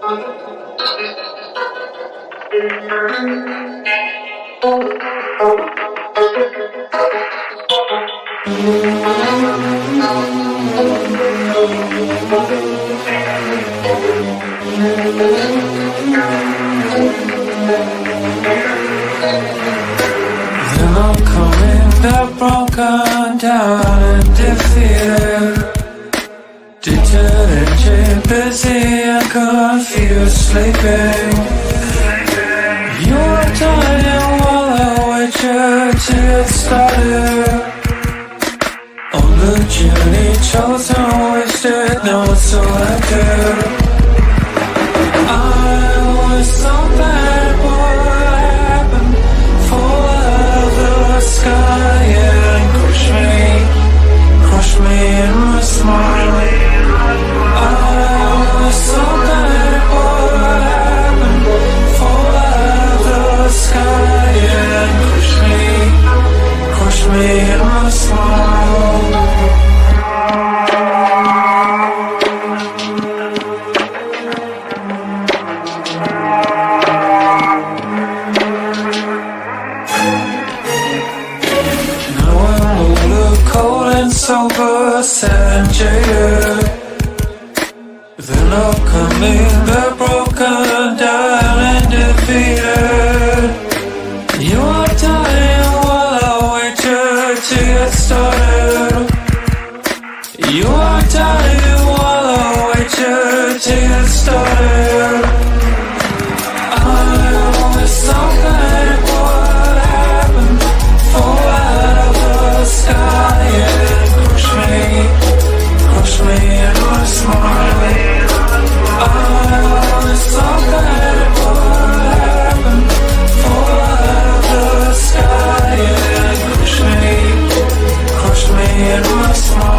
I'm coming back broken down and defeated, determined, busy and confused, sleeping. You're dying while I wait you to get started on the journey chosen, wasted, now it's selected. I was so bad, what happened? Fall out of the sky and crush me in my smile. I was so bad, what happened? Fall out of the sky and crush me in my smile. Sober, sad and jaded. Then I'm coming back broken down and defeated. You are dying while I wait you to get started. You are dying while I wait you to get started. I was so bad, what happened? Fall out of the sky, yeah. Crush me in my smile. I was so bad, what happened? Fall out of the sky and crush me in my smile.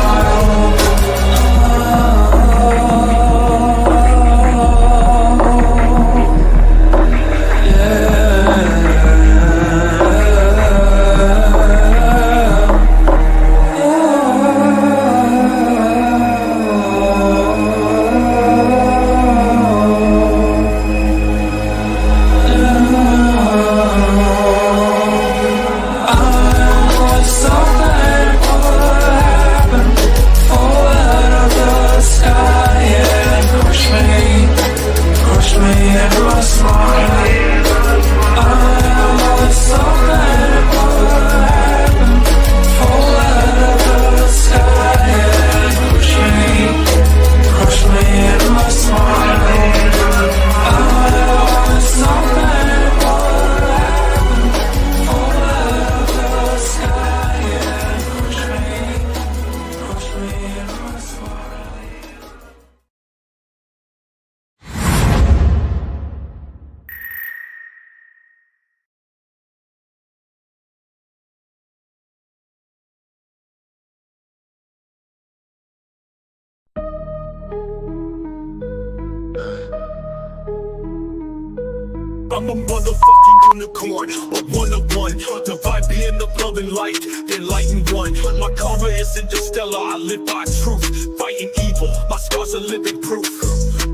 I'm a motherfucking unicorn, but one of one. Divide being the blood and light, then light and one. My karma isn't just stellar, I live by truth. Fighting evil, my scars are living proof.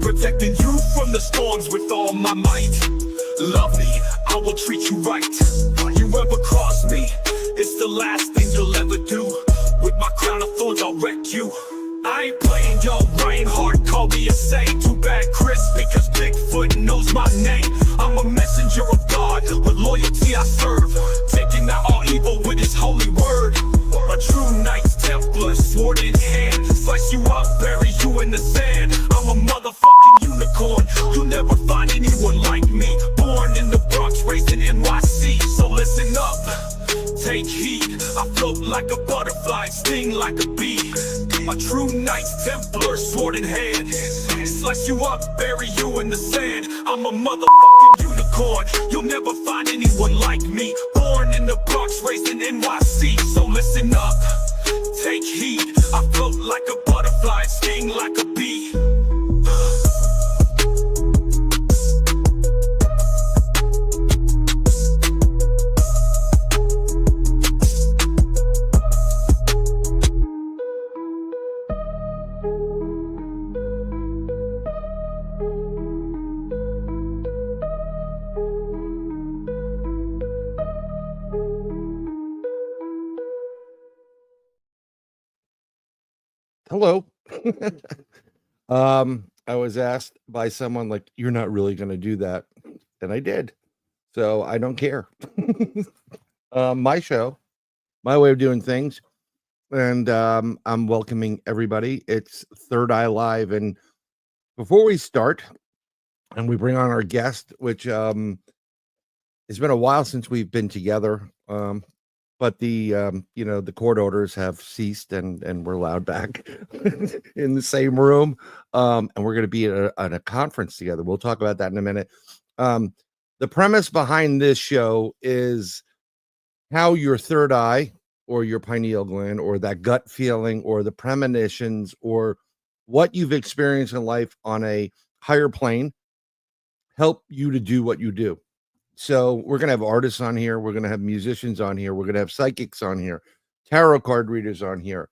Protecting you from the storms with all my might. Love me, I will treat you right. You ever cross me, it's the last thing you'll ever do. With my crown of thorns, I'll wreck you. I ain't playing, yo, Bryan hard, call me a saint. Too bad Chris, because Bigfoot knows my name. I'm a messenger of God, with loyalty I serve, taking out all evil with his holy word. A true Knights Templar, sword in hand, slice you up, bury you in the sand. I'm a motherfucking unicorn, you'll never find anyone like me. Born in the Bronx, raised in NYC, so listen up, take heed. I float like a butterfly, sting like a bee. A true Knights Templar, sword in hand, slice you up, bury you in the sand. I'm a motherfucking unicorn, you'll never find anyone like me. Born in the Bronx, raised in NYC, so listen up, take heed. I float like a butterfly, sting like a bee. Hello. I was asked by someone like, "You're not really going to do that," and I did. So I don't care. My show, my way of doing things, and I'm welcoming everybody. It's Third Eye Live, and before we start, and we bring on our guest, which it's been a while since we've been together. But the court orders have ceased, and we're allowed back in the same room. And we're going to be at a conference together. We'll talk about that in a minute. Um, the premise behind this show is how your third eye or your pineal gland or that gut feeling or the premonitions or what you've experienced in life on a higher plane help you to do what you do. So we're gonna have artists on here. We're gonna have musicians on here. We're gonna have psychics on here, tarot card readers on here.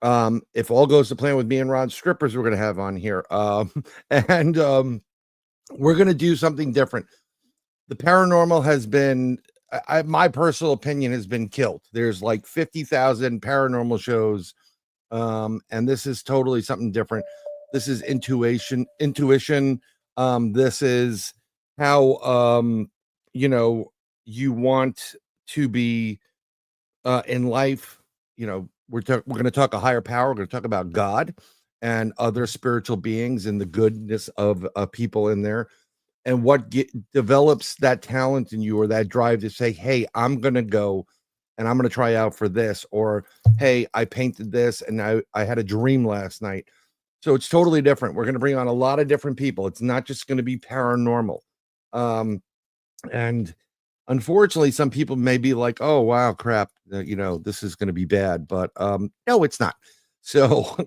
If all goes to plan with me and Ron, strippers we're gonna have on here. And we're gonna do something different. The paranormal has been, my personal opinion, has been killed. There's like 50,000 paranormal shows, and this is totally something different. This is intuition. This is how you want to be in life. We're going to talk a higher power. We're going to talk about God and other spiritual beings and the goodness of people in there, and what develops that talent in you or that drive to say, hey, I'm going to go and I'm going to try out for this, or hey, I painted this and I had a dream last night. So it's totally different. We're going to bring on a lot of different people. It's not just going to be paranormal. And unfortunately, some people may be like, oh, wow, crap, this is going to be bad. But no, it's not. So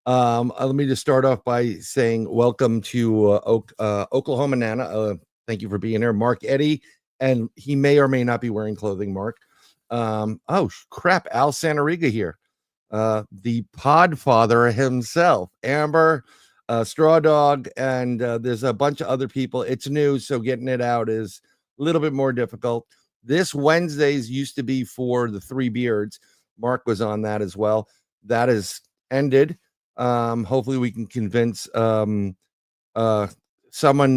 let me just start off by saying welcome to Oklahoma Nana. Thank you for being here, Mark Eddy. And he may or may not be wearing clothing, Mark. Oh, crap, Al Santariga here. The Podfather himself, Amber, Straw Dog, and there's a bunch of other people. It's new, so getting it out is a little bit more difficult. This Wednesdays used to be for the Three Beards. Mark was on that as well. That is ended. Hopefully we can convince someone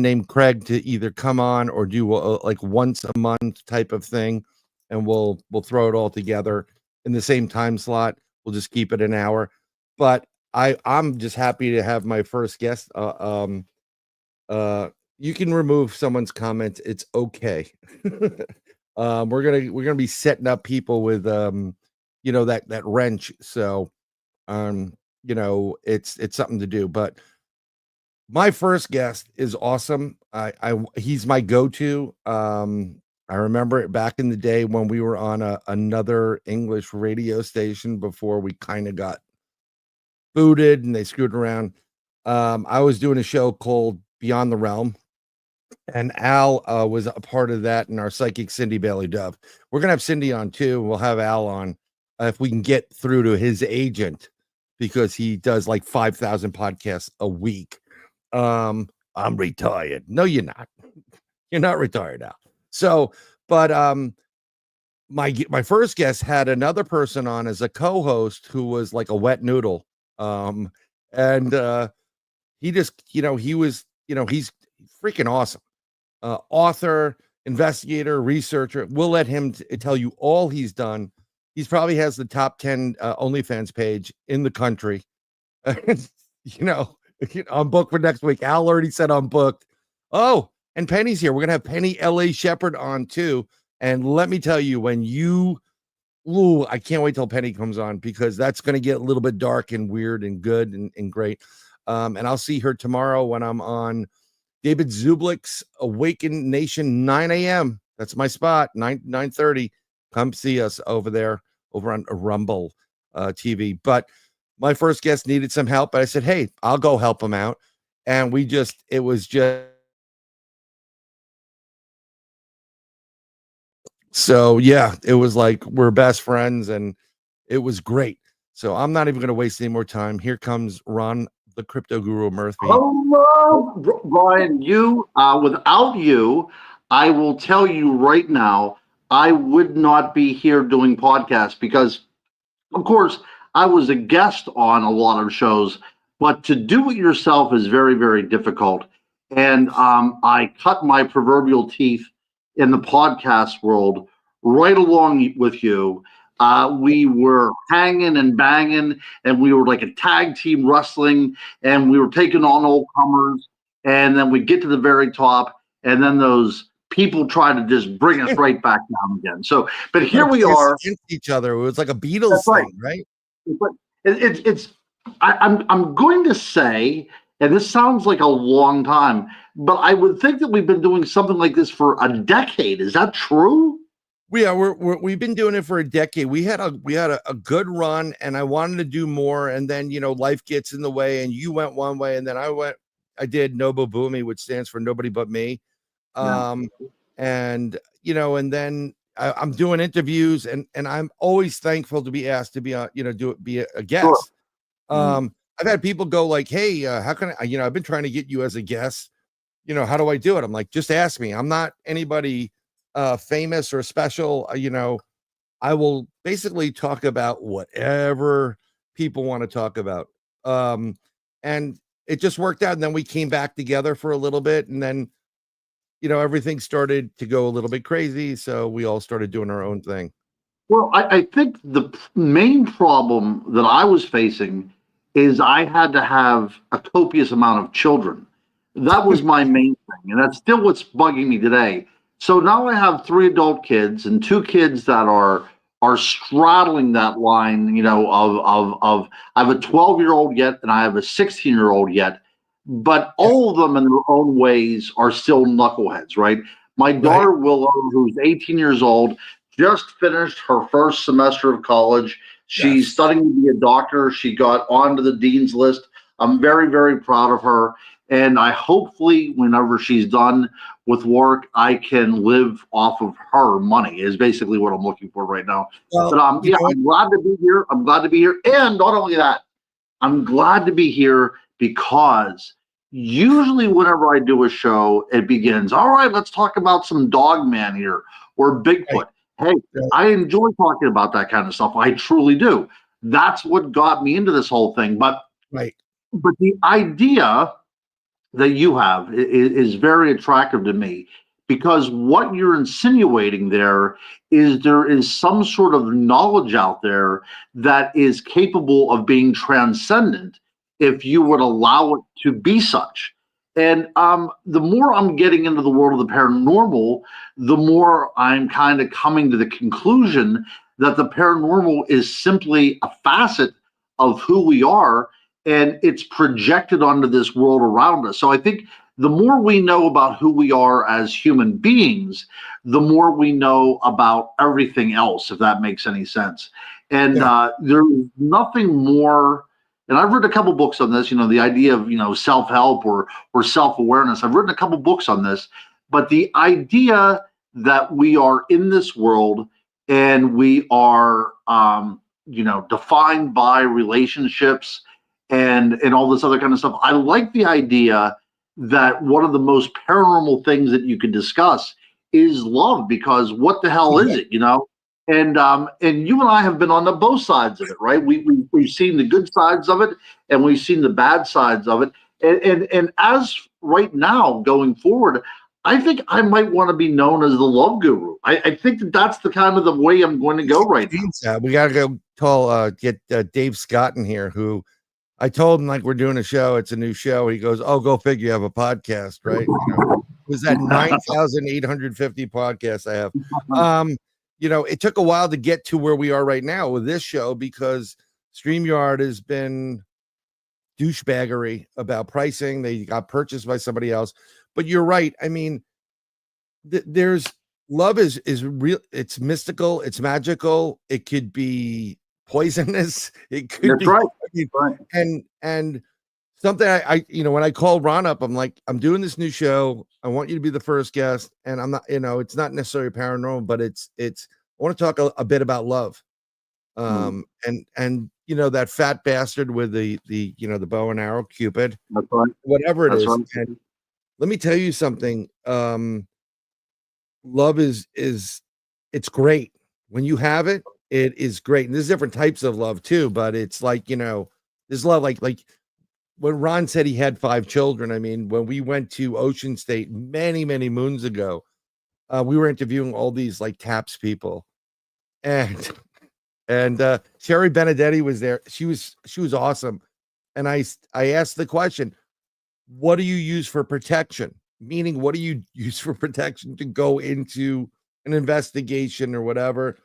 named Craig to either come on or do like once a month type of thing, and we'll throw it all together in the same time slot. We'll just keep it an hour. But I'm just happy to have my first guest. You can remove someone's comments. It's okay. We're gonna be setting up people with that wrench. So it's something to do. But my first guest is awesome. He's my go-to. I remember it back in the day when we were on another English radio station before we kind of got booted and they screwed around. I was doing a show called Beyond the Realm, and Al was a part of that, and our psychic Cindy Bailey Dove. We're gonna have Cindy on too. We'll have Al on if we can get through to his agent, because he does like 5,000 podcasts a week. I'm retired. No, you're not. You're not retired, Al. So, but my first guest had another person on as a co-host who was like a wet noodle. And he just, he was, he's freaking awesome. Author, investigator, researcher. We'll let him tell you all he's done. He's probably has the top 10 OnlyFans page in the country. I'm booked for next week. Al already said I'm booked. Oh, and Penny's here. We're gonna have Penny L.A. Shepherd on too. And let me tell you, I can't wait till Penny comes on, because that's gonna get a little bit dark and weird and good and great. And I'll see her tomorrow when I'm on David Zublick's Awaken Nation 9 a.m. That's my spot, 9:30. Come see us over there, over on Rumble TV. But my first guest needed some help, but I said, hey, I'll go help him out. And it was just, so yeah, it was like we're best friends, and it was great. So I'm not even going to waste any more time. Here comes Ron, the crypto guru Murphy. Hello, Bryan. Without you, I will tell you right now, I would not be here doing podcasts because, of course, I was a guest on a lot of shows, but to do it yourself is very, very difficult. And I cut my proverbial teeth in the podcast world right along with you. We were hanging and banging, and we were like a tag team wrestling, and we were taking on old comers. And then we get to the very top, and then those people try to just bring us right back down again. So, but here we are against each other. It was like a That's Beatles right. thing, right? But it's I'm going to say, and this sounds like a long time, but I would think that we've been doing something like this for a decade. Is that true? We've been doing it for a decade. We had a good run, and I wanted to do more, and then life gets in the way, and you went one way, and then I did Nobo Boomy, which stands for Nobody But Me. And and then I'm doing interviews, and I'm always thankful to be asked to be be a guest. Sure. I've had people go like, hey, how can I, I've been trying to get you as a guest, how do I do it? I'm like, just ask me. I'm not anybody famous or special. I will basically talk about whatever people want to talk about. And it just worked out, and then we came back together for a little bit, and then everything started to go a little bit crazy, so we all started doing our own thing. Well, I think the main problem that I was facing is I had to have a copious amount of children. That was my main thing, and that's still what's bugging me today. So now I have 3 adult kids and 2 kids that are straddling that line, of I have a 12-year-old yet and I have a 16-year-old yet, but all of them in their own ways are still knuckleheads, right? My daughter Willow, who's 18 years old, just finished her first semester of college. She's studying to be a doctor. She got onto the dean's list. I'm very, very proud of her. And I hopefully, whenever she's done with work, I can live off of her money, is basically what I'm looking for right now. Well, but I'm glad to be here. I'm glad to be here. And not only that, I'm glad to be here because usually whenever I do a show, it begins, all right, let's talk about some dog man here or Bigfoot. Hey, I enjoy talking about that kind of stuff. I truly do. That's what got me into this whole thing. But the idea that you have is very attractive to me, because what you're insinuating there is some sort of knowledge out there that is capable of being transcendent if you would allow it to be such. And the more I'm getting into the world of the paranormal, the more I'm kind of coming to the conclusion that the paranormal is simply a facet of who we are, and it's projected onto this world around us. So I think the more we know about who we are as human beings, the more we know about everything else, if that makes any sense. And there's nothing more. And I've written a couple books on this, the idea of, self-help or self-awareness. I've written a couple books on this, but the idea that we are in this world and we are, defined by relationships and all this other kind of stuff. I like the idea that one of the most paranormal things that you could discuss is love, because what the hell is it, And you and I have been on the both sides of it, right? We've seen the good sides of it, and we've seen the bad sides of it. And as right now going forward, I think I might want to be known as the love guru. I think that's the kind of the way I'm going to go right now. We got to go get Dave Scott in here, who I told him, like, we're doing a show. It's a new show. He goes, oh, go figure, you have a podcast, right? It was that 9,850 podcasts I have. It took a while to get to where we are right now with this show, because StreamYard has been douchebaggery about pricing. They got purchased by somebody else. But you're right. I mean, there's love is real. It's mystical. It's magical. It could be poisonous. It could That's be right. And something I when I called Ron up, I'm like, I'm doing this new show. I want you to be the first guest. And I'm not, it's not necessarily paranormal, but it's I want to talk a bit about love. And that fat bastard with the bow and arrow, Cupid, whatever it is. Right. And let me tell you something. Love is it's great when you have it. it is great. And there's different types of love too, but it's like, you know, there's love like when Ron said he had 5 children. I mean, when we went to Ocean State many, many moons ago, we were interviewing all these like TAPS people, and Sherry Benedetti was there. She was awesome. And I asked the question, what do you use for protection? Meaning, what do you use for protection to go into an investigation or whatever?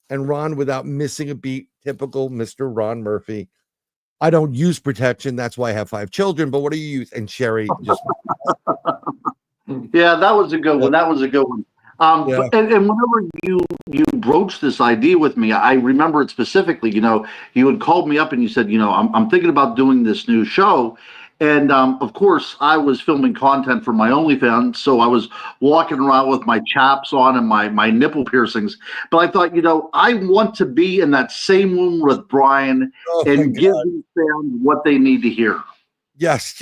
And Ron, without missing a beat, typical Mr. Ron Murphy, I don't use protection. That's why I have 5 children. But what do you use? And Sherry just Yeah, that was a good one. That was a good one. And whenever you broached this idea with me, I remember it specifically. You know, you had called me up and you said, you know, I'm thinking about doing this new show. And of course, I was filming content for my OnlyFans, so I was walking around with my chaps on and my nipple piercings. But I thought, you know, I want to be in that same room with Bryan and give these fans what they need to hear. Yes,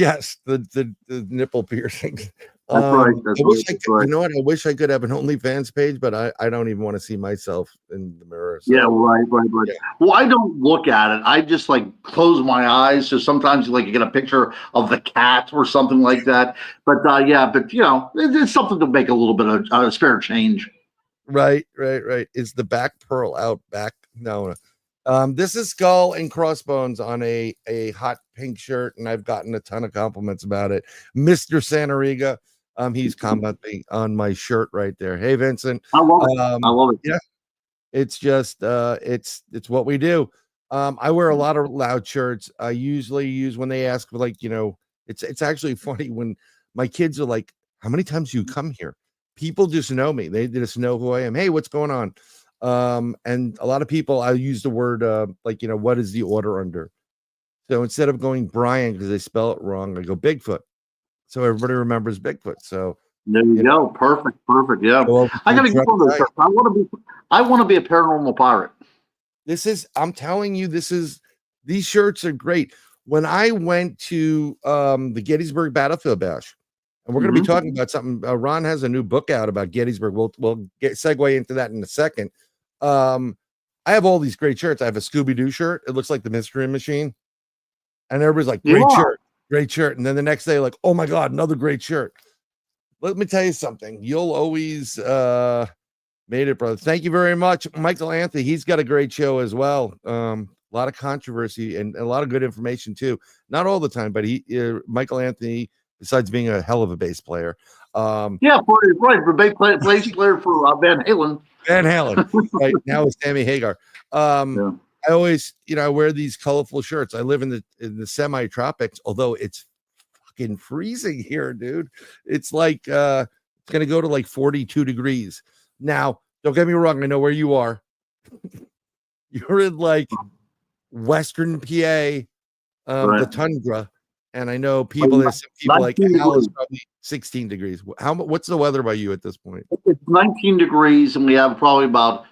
the nipple piercings. That's right. You know what? I wish I could have an OnlyFans page, but I don't even want to see myself in the mirror. So. Yeah, right. Yeah. Well, I don't look at it. I just like close my eyes. So sometimes like you get a picture of the cat or something like that. But but you know, it's something to make a little bit of spare change. Right. Is the back pearl out back? No. This is Skull and Crossbones on a hot pink shirt, and I've gotten a ton of compliments about it. Mr. Santariga. He's commenting on my shirt right there. Hey, Vincent. I love it. I love it. Yeah. It's just it's what we do. I wear a lot of loud shirts. I usually use when they ask for, like, you know, it's actually funny when my kids are like, how many times do you come here? People just know me. They just know who I am. Hey, what's going on? And a lot of people, I use the word like, you know, what is the order under? So instead of going Bryan because they spell it wrong, I go Bigfoot. So everybody remembers Bigfoot. So there you go. Perfect. Yeah. Well, I gotta get on this. I want to be a paranormal pirate. I'm telling you, these shirts are great. When I went to the Gettysburg Battlefield Bash, and we're going to be talking about something. Ron has a new book out about Gettysburg. We'll segue into that in a second. I have all these great shirts. I have a Scooby-Doo shirt. It looks like the Mystery Machine. And everybody's like, great shirt. And then the next day, like, oh my God, another great shirt. Let me tell you something. You'll always made it, brother. Thank you very much. Michael Anthony, he's got a great show as well. A lot of controversy and a lot of good information too. Not all the time, but Michael Anthony, besides being a hell of a bass player. For bass player for Van Halen. Van Halen, right now with Sammy Hagar. I always, you know, I wear these colorful shirts. I live in the semi-tropics, although it's fucking freezing here, dude. It's like it's gonna go to like 42 degrees. Now, don't get me wrong, I know where you are. You're in like Western PA, the tundra. And I know there's some people like Al is probably 16 degrees. What's the weather by you at this point? It's 19 degrees, and we have probably about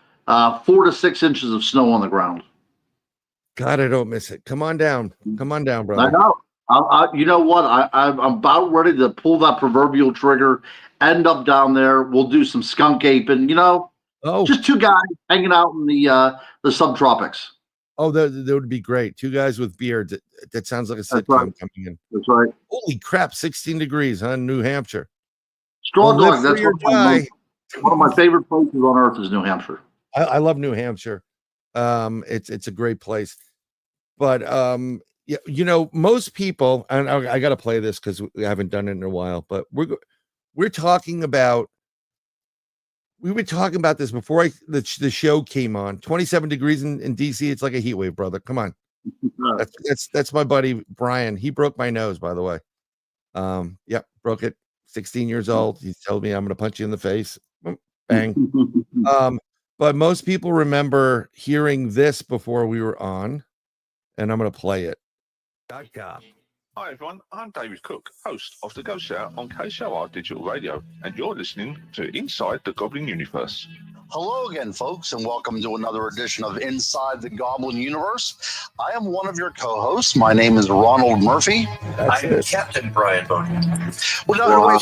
4 to 6 inches of snow on the ground. God, I don't miss it. Come on down, brother. I know. You know what? I'm about ready to pull that proverbial trigger, end up down there. We'll do some skunk aping, you know. Just 2 guys hanging out in the subtropics. Oh, that would be great. 2 guys with beards. That sounds like a sitcom coming in. That's right. Holy crap, 16 degrees, huh? New Hampshire. Straw Dog. That's one of my favorite places on earth is New Hampshire. I love New Hampshire. It's a great place. But yeah, you know, most people, and I got to play this because we haven't done it in a while. But we're talking about. We were talking about this before the show came on. 27 degrees in DC. It's like a heat wave, brother. Come on. That's my buddy Bryan. He broke my nose, by the way. Yep, broke it. 16 years old. He told me I'm going to punch you in the face. Bang. But most people remember hearing this before we were on, and I'm going to play it. Hi everyone, I'm David Cook, host of The Ghost Show on KSOR Digital Radio, and you're listening to Inside the Goblin Universe. Hello again, folks, and welcome to another edition of Inside the Goblin Universe. I am one of your co-hosts. My name is Ronald Murphy. I'm Captain Bryan Bowden. Well, no, wait,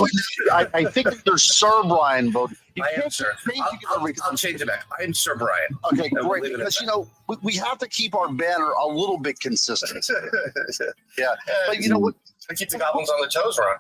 I think there's Sir Bryan Bowden. You I am, can't sir. keep changing it every time. I'll change it back. I am Sir Bryan. Okay, And we'll great. leave it at Because, that. you know, we have to keep our banner a little bit consistent. Yeah. But you know what? I keep the goblins on their toes, Ron.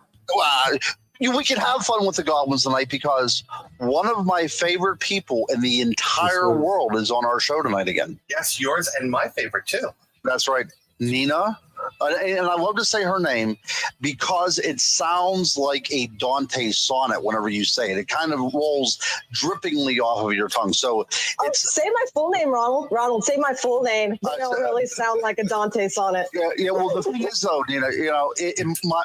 We can have fun with the goblins tonight because one of my favorite people in the entire world is on our show tonight again. Yes, yours and my favorite, too. That's right. Nina. And I love to say her name because it sounds like a Dante sonnet whenever you say it. It kind of rolls drippingly off of your tongue. So it's say my full name, Ronald. Ronald, say my full name. You don't really sound like a Dante sonnet. Yeah. Well, the thing is, though, Nina, you know,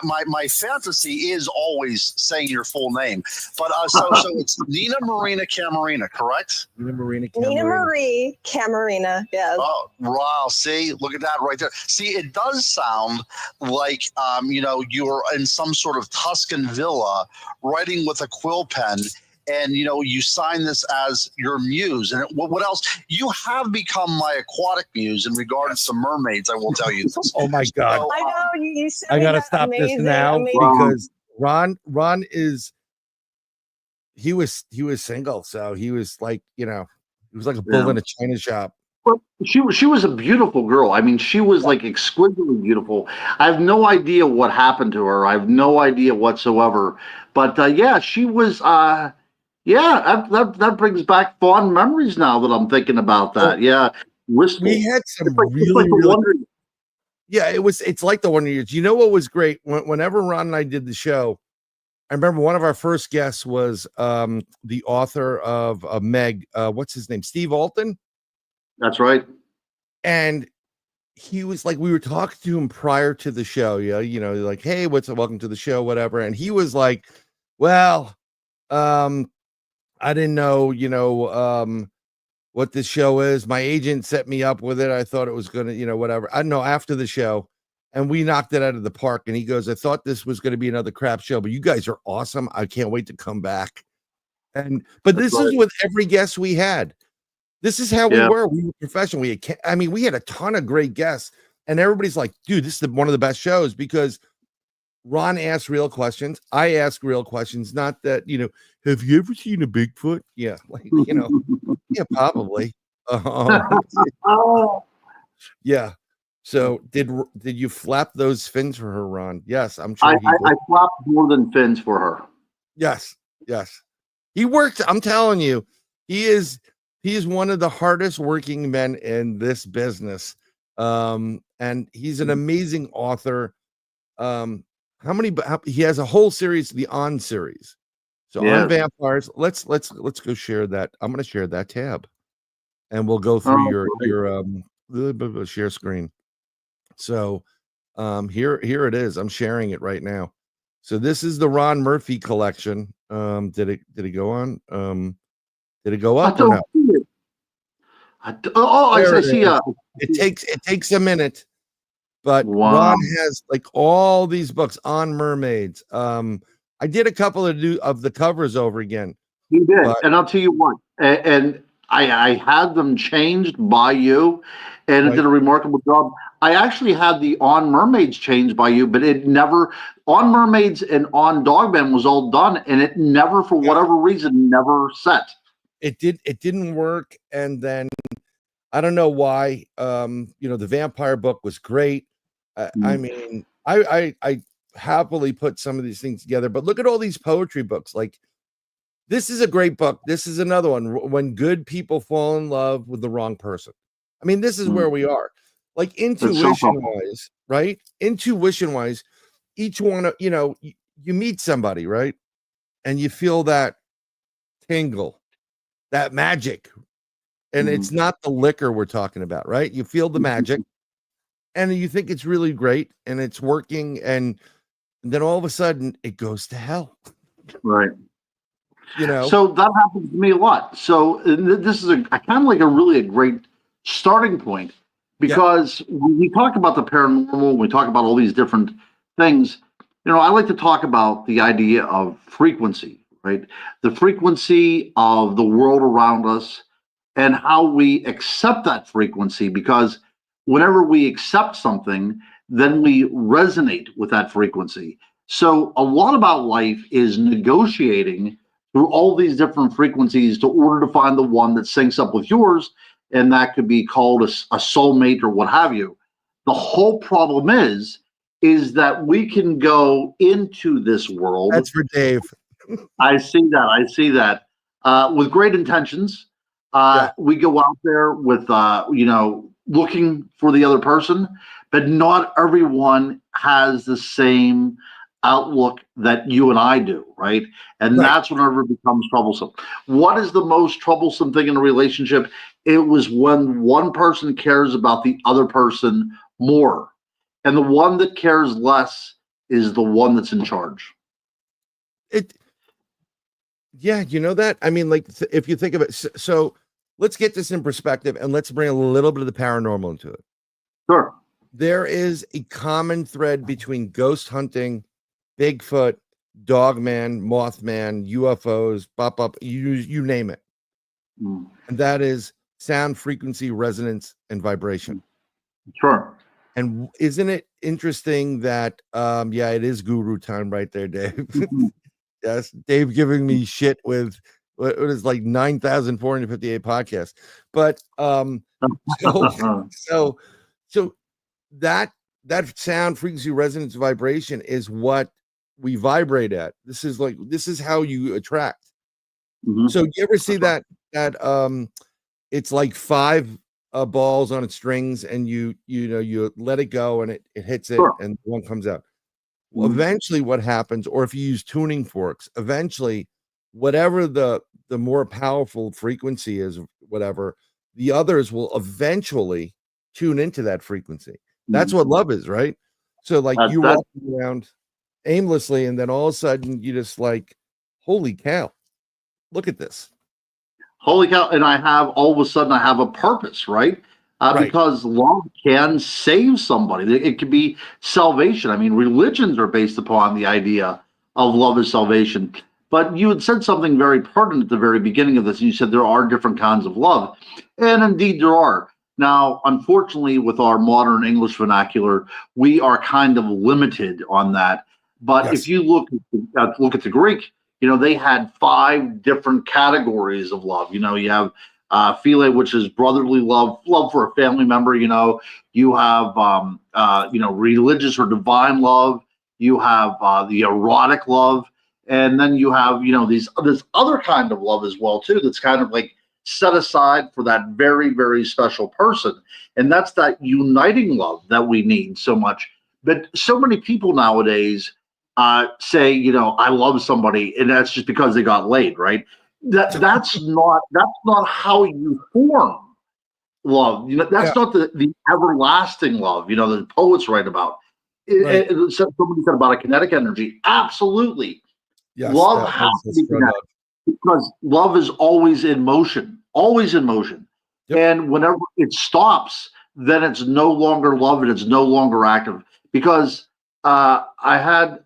my fantasy is always saying your full name. But so it's Nina Marina Camarina, correct? Nina Marina Nina Marie Camarina. Yes. Oh, wow. See, look at that right there. See, it does sound like, you know, you're in some sort of Tuscan villa writing with a quill pen. And, you know, you sign this as your muse. And what else? You have become my aquatic muse in regards to mermaids, I will tell you this. Oh, my God. I know. You said I got to stop this now because Ron is, he was single. So he was like, you know, he was like a bull in a china shop. But she was a beautiful girl. I mean, she was like exquisitely beautiful. I have no idea what happened to her. I have no idea whatsoever. But yeah, she was. Yeah, that brings back fond memories now that I'm thinking about that. Yeah, wistful. We had some really. Yeah, it's like the Wonder Years. You know what was great? Whenever Ron and I did the show, I remember one of our first guests was the author of Meg. What's his name? Steve Alton. That's right. And he was like, we were talking to him prior to the show. Yeah, you know, like, hey, welcome to the show, whatever. And he was like, well, I didn't know, you know, what this show is. My agent set me up with it. I thought it was gonna, you know, whatever. I don't know, after the show, and we knocked it out of the park. And he goes, I thought this was gonna be another crap show, but you guys are awesome. I can't wait to come back. But this is with every guest we had. This is how we were. We were professional. We had a ton of great guests, and everybody's like, dude, this is one of the best shows because Ron asks real questions. I ask real questions. Not that, you know, have you ever seen a Bigfoot? Yeah. Like, you know, yeah, probably. Yeah. So did you flap those fins for her, Ron? Yes, I'm sure. I flapped more than fins for her. Yes. He worked. I'm telling you, he is one of the hardest working men in this business. And he's an amazing author. He has a whole series, the On series. So on vampires, let's go share that. I'm going to share that tab and we'll go through your share screen. So here it is. I'm sharing it right now. So this is the Ron Murphy collection. Did it go on? Did it go up or not? I see. It takes a minute, but wow. Ron has like all these books on mermaids. I did a couple of the covers over again. He did, and I'll tell you what. And I had them changed by you, and it did a remarkable job. I actually had the On Mermaids changed by you, but it never On Mermaids and On Dogman was all done, and it never, for whatever reason, never set. It didn't work, and then I don't know why. You know, the vampire book was great. I mean, I happily put some of these things together, but look at all these poetry books. Like, this is a great book. This is another one. When good people fall in love with the wrong person. I mean, this is where we are. Like, intuition wise, right? Intuition wise, each one, you know, you meet somebody, right? And you feel that tingle, that magic. And it's not the liquor we're talking about, right? You feel the magic and you think it's really great and it's working. And then all of a sudden it goes to hell. Right. You know, so that happens to me a lot. So this is a kind of like a great starting point, because when we talk about the paranormal, we talk about all these different things. You know, I like to talk about the idea of frequency, right? The frequency of the world around us and how we accept that frequency, because whenever we accept something, then we resonate with that frequency. So a lot about life is negotiating through all these different frequencies to order to find the one that syncs up with yours, and that could be called a soulmate or what have you. The whole problem is that we can go into this world. That's for Dave. I see that. I see that. With great intentions. Yeah. We go out there with, looking for the other person, but not everyone has the same outlook that you and I do, right? And Right. that's whenever it becomes troublesome. What is the most troublesome thing in a relationship? It was when one person cares about the other person more, and the one that cares less is the one that's in charge. Yeah, you know that? I mean, like, if you think of it, so let's get this in perspective and let's bring a little bit of the paranormal into it. Sure. There is a common thread between ghost hunting, Bigfoot, Dogman, Mothman, UFOs, you name it. Mm. And that is sound, frequency, resonance, and vibration. Sure. And isn't it interesting that, yeah, it is guru time right there, Dave. Mhm. Yes, Dave giving me shit with what is like 9,458 podcasts. But so that sound, frequency, resonance, vibration is what we vibrate at. This is how you attract. Mhm. So you ever see that it's like 5 balls on its strings, and you let it go and it hits it, Sure. and one comes out. Mhm. Eventually what happens, or if you use tuning forks, eventually whatever the more powerful frequency is, whatever, the others will eventually tune into that frequency. That's what love is, right? So like you walking around aimlessly, and then all of a sudden you just like, holy cow, look at this. Holy cow. And all of a sudden I have a purpose, right? Right. Because love can save somebody. It could be salvation. I mean, religions are based upon the idea of love is salvation. But you had said something very pertinent at the very beginning of this. You said there are different kinds of love. And indeed there are. Now, unfortunately, with our modern English vernacular, we are kind of limited on that. But Yes. if you look at the Greek, they had 5 different categories of love. You have philia, which is brotherly love for a family member. You have religious or divine love. You have the erotic love, and then you have this other kind of love as well too. That's kind of like set aside for that very, very special person, and that's that uniting love that we need so much. But so many people nowadays say, I love somebody, and that's just because they got laid, right? That's not how you form love. That's not the everlasting love. The poets write about. Right. Somebody said about a kinetic energy. Absolutely, Yes, love that has was to be from, kinetic because love is always in motion, always in motion. Yep. And whenever it stops, then it's no longer love and it's no longer active. Because I had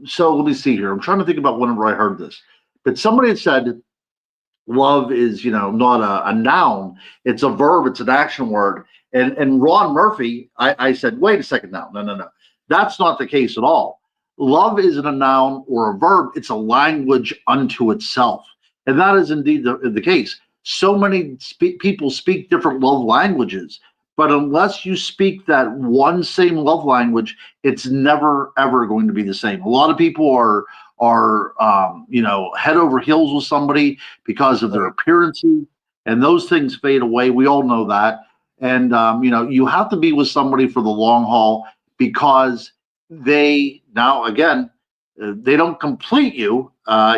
so let me see here. I'm trying to think about whenever I heard this, but somebody had said love is not a noun, it's a verb, it's an action word. And Ron Murphy, I said, wait a second now, no, that's not the case at all. Love isn't a noun or a verb, it's a language unto itself, and that is indeed the case. So many people speak different love languages, but unless you speak that one same love language, it's never ever going to be the same. A lot of people are head over heels with somebody because of their appearances, and those things fade away. We all know that. And you have to be with somebody for the long haul, because they don't complete you.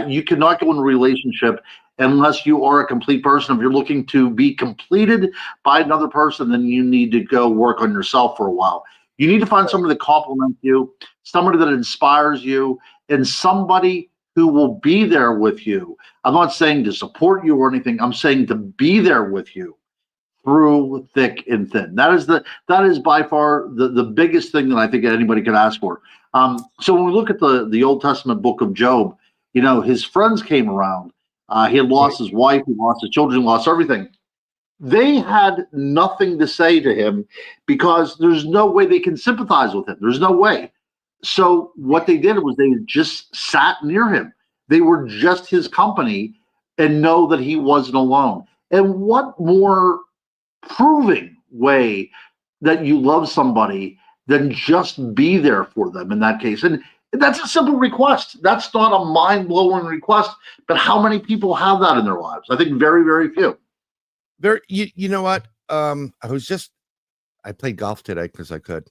You cannot go in a relationship unless you are a complete person. If you're looking to be completed by another person, then you need to go work on yourself for a while. You need to find somebody that compliments you, somebody that inspires you, and somebody who will be there with you. I'm not saying to support you or anything. I'm saying to be there with you through thick and thin. That is by far the biggest thing that I think anybody could ask for. So when we look at the Old Testament book of Job, his friends came around. He had lost his wife, he lost his children, he lost everything. They had nothing to say to him because there's no way they can sympathize with him. There's no way. So what they did was they just sat near him. they were just his company and know that he wasn't alone. And what more proving way that you love somebody than just be there for them in that case? And that's a simple request. That's not a mind-blowing request, but how many people have that in their lives? I think very, very few. You know what? I played golf today because I could.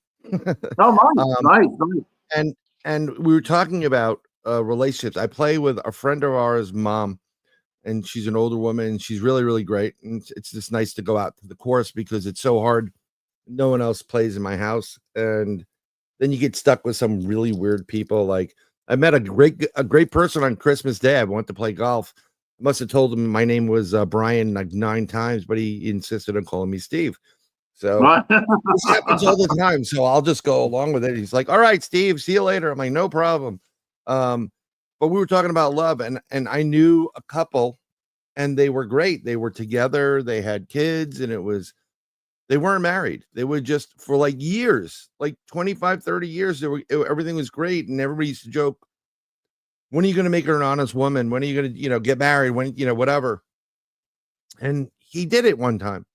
No, nice. And we were talking about relationships. I play with a friend of ours' mom, and she's an older woman, and she's really, really great. And it's just nice to go out to the course because it's so hard. No one else plays in my house, and then you get stuck with some really weird people. Like I met a great person on Christmas Day. I went to play golf. I must have told him my name was Bryan like 9 times, but he insisted on calling me Steve. So this happens all the time. So I'll just go along with it. He's like, "All right, Steve, see you later." I'm like, "No problem." But we were talking about love, and I knew a couple, and they were great. They were together, they had kids, and they weren't married. They were just for like years, like 25, 30 years. Everything was great, and everybody used to joke, "When are you going to make her an honest woman? When are you going to, get married? When, whatever." And he did it one time.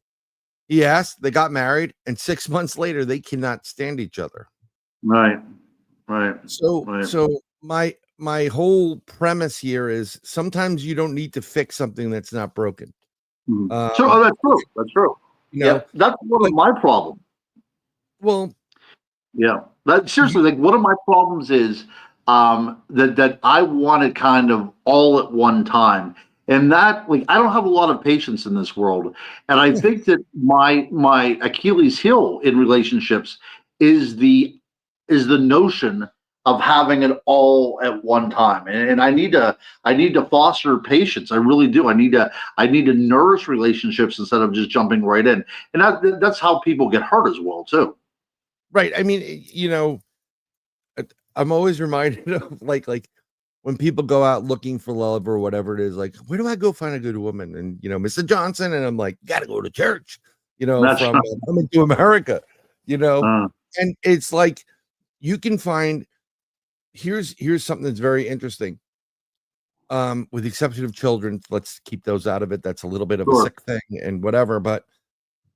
He asked, they got married, and 6 months later, they cannot stand each other. Right. So my whole premise here is sometimes you don't need to fix something that's not broken. That's true. That's true. Yeah, that's one of my problems. Well, yeah, seriously, like one of my problems is that I want it kind of all at one time. And that, like, I don't have a lot of patience in this world, and I think that my Achilles heel in relationships is the notion of having it all at one time. And I need to foster patience. I really do. I need to nourish relationships instead of just jumping right in. And that's how people get hurt as well too. Right. I mean, I'm always reminded of like when people go out looking for love or whatever it is, like, where do I go find a good woman? And, Mr. Johnson. And I'm like, gotta go to church, from Coming to America, and it's like, you can find, here's something that's very interesting. With the exception of children, let's keep those out of it. That's a little bit of a sick thing and whatever. But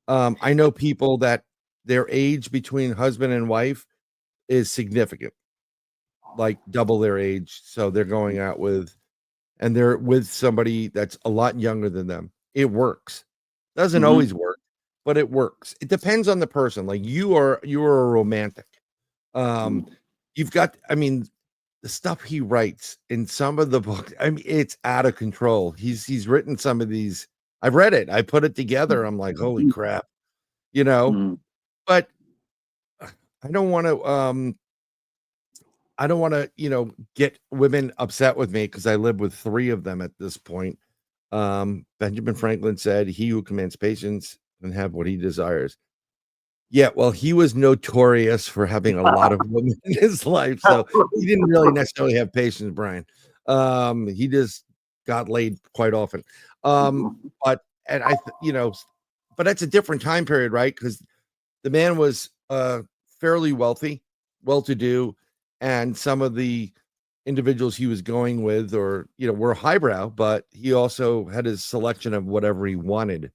I know people that their age between husband and wife is significant, like double their age. So they're going out and they're with somebody that's a lot younger than them. It works. Doesn't always work, but it works. It depends on the person. Like you are a romantic. You've got, the stuff he writes in some of the books, it's out of control. He's written some of these. I've read it. I put it together. I'm like, holy crap, but I don't want to, get women upset with me because I live with 3 of them at this point. Benjamin Franklin said, "He who commands patience can have what he desires." Yeah, well, he was notorious for having a lot of women in his life, so he didn't really necessarily have patience, Brian. He just got laid quite often. But that's a different time period, right? Because the man was fairly wealthy, well-to-do, and some of the individuals he was going with, or were highbrow, but he also had his selection of whatever he wanted.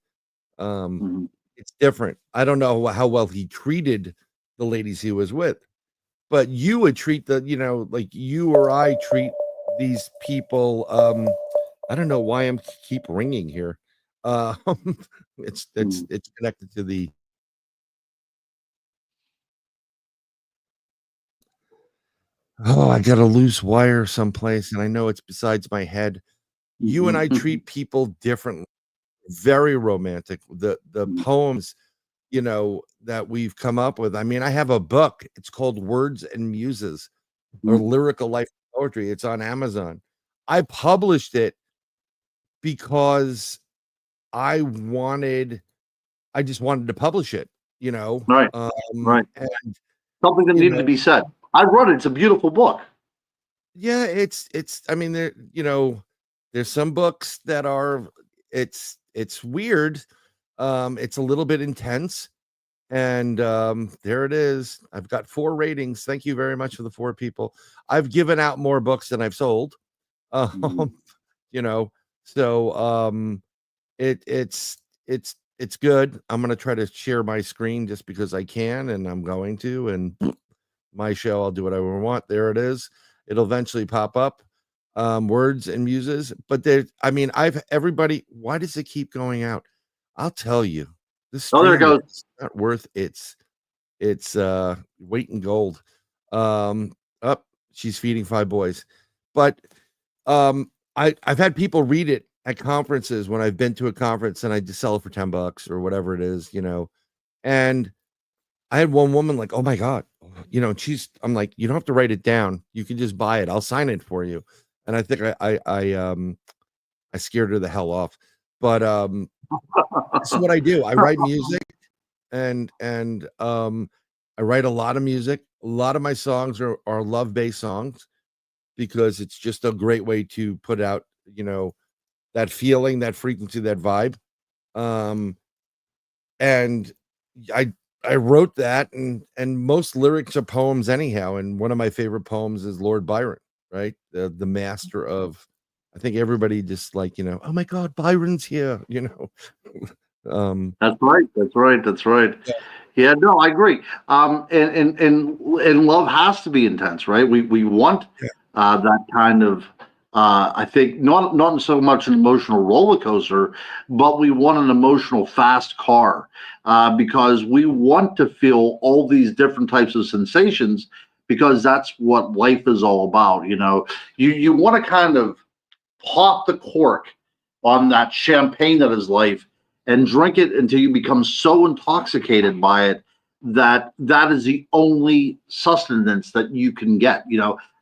It's different. I don't know how well he treated the ladies he was with, but you would treat like you or I treat these people. I don't know why I'm keep ringing here. It's connected to the. Oh, I got a loose wire someplace, and I know it's besides my head. You and I treat people differently. Very romantic. The poems, that we've come up with. I have a book. It's called Words and Muses, or Lyrical Life Poetry. It's on Amazon. I published it because I just wanted to publish it, Right. And something that needed to be said. I read it. It's a beautiful book. Yeah, it's there's some books that are it's weird. It's a little bit intense. And there it is. I've got 4 ratings. Thank you very much for the 4 people. I've given out more books than I've sold. Um, you know, so it's good. I'm gonna try to share my screen just because I can, and I'm going to, and my show, I'll do whatever I want. There it is. It'll eventually pop up. Words and muses, but there, I mean, everybody, why does it keep going out? I'll tell you, this Oh, there it stream goes. is not worth its weight in gold. Up, she's feeding 5 boys. But I've had people read it at conferences when I've been to a conference and I just sell it for $10 or whatever it is, and I had one woman like, oh my God, I'm like, you don't have to write it down. You can just buy it. I'll sign it for you. And I think I scared her the hell off. But this is what I do. I write music and I write a lot of music. A lot of my songs are love-based songs because it's just a great way to put out, that feeling, that frequency, that vibe. And I wrote that, and most lyrics are poems anyhow. And one of my favorite poems is Lord Byron, right? The master of, I think everybody just like, oh my God, Byron's here, That's right. That's right. That's right. Yeah. Yeah, no, I agree. And love has to be intense, right? We want that kind of. I think not so much an emotional roller coaster, but we want an emotional fast car because we want to feel all these different types of sensations because that's what life is all about. You want to kind of pop the cork on that champagne that is life and drink it until you become so intoxicated by it that is the only sustenance that you can get.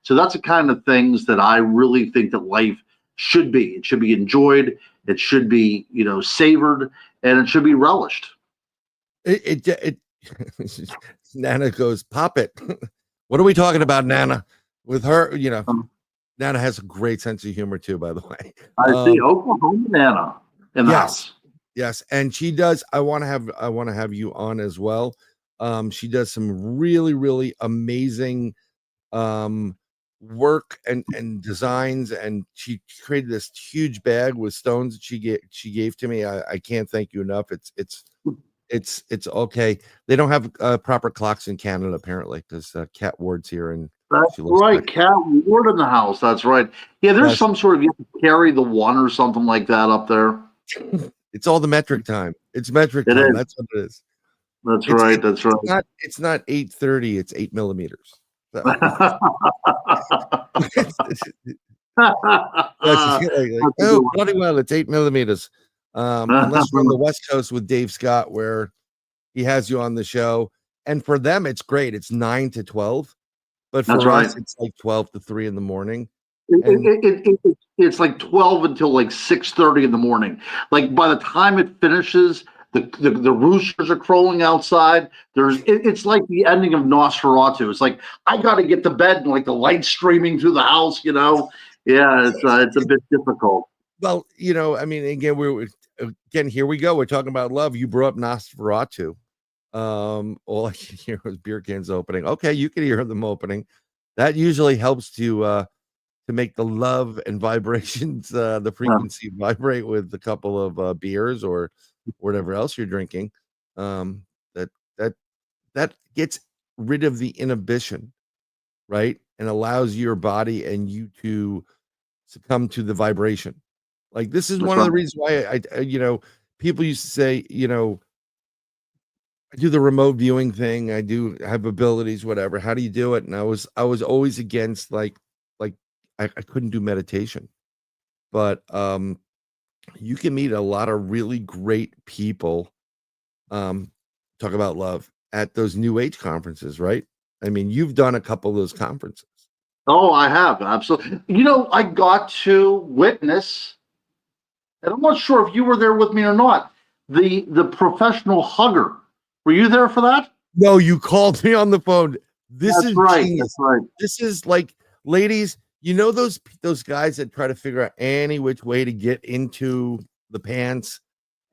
So that's the kind of things that I really think that life should be. It should be enjoyed, it should be savored, and it should be relished. It Nana goes, pop it. What are we talking about, Nana? With her, Nana has a great sense of humor too, by the way. I see Oklahoma Nana in the house. Yes, and she does. I want to have you on as well. She does some really, really amazing work and designs, and she created this huge bag with stones that she gave to me. I can't thank you enough. It's okay. They don't have proper clocks in Canada apparently because Cat Ward's here and that's right. Cat Ward in the house. That's right. Yeah, there's some sort of, you have to carry the one or something like that up there. It's all the metric time. It's metric time. That's what it is. That's right. That's right. It's not 830. It's 8 millimeters. So. Oh, bloody well, it's 8 millimeters. Unless you're on the West Coast with Dave Scott, where he has you on the show, and for them it's great. It's 9 to 12, but for us it's like 12 to 3 in the morning. It's like 12 until like 6:30 in the morning. Like by the time it finishes, the roosters are crowing outside. It's like the ending of Nosferatu. It's like I got to get to bed and like the lights streaming through the house. Yeah, it's a bit difficult. Well, I mean, again, here we go. We're talking about love. You brought up Nosferatu. All I can hear was beer cans opening. Okay, you can hear them opening. That usually helps to make the love and vibrations, the frequency vibrate with a couple of beers or whatever else you're drinking. That gets rid of the inhibition, right? And allows your body and you to succumb to the vibration. Like this is one of the reasons why I people used to say, I do the remote viewing thing. I do have abilities, whatever. How do you do it? And I was always against like I couldn't do meditation, but you can meet a lot of really great people. Talk about love at those New Age conferences, right? I mean, you've done a couple of those conferences. Oh, I have absolutely. I got to witness, and I'm not sure if you were there with me or not. The professional hugger. Were you there for that? No, you called me on the phone. That's right. Genius. That's right. This is like, ladies, those guys that try to figure out any which way to get into the pants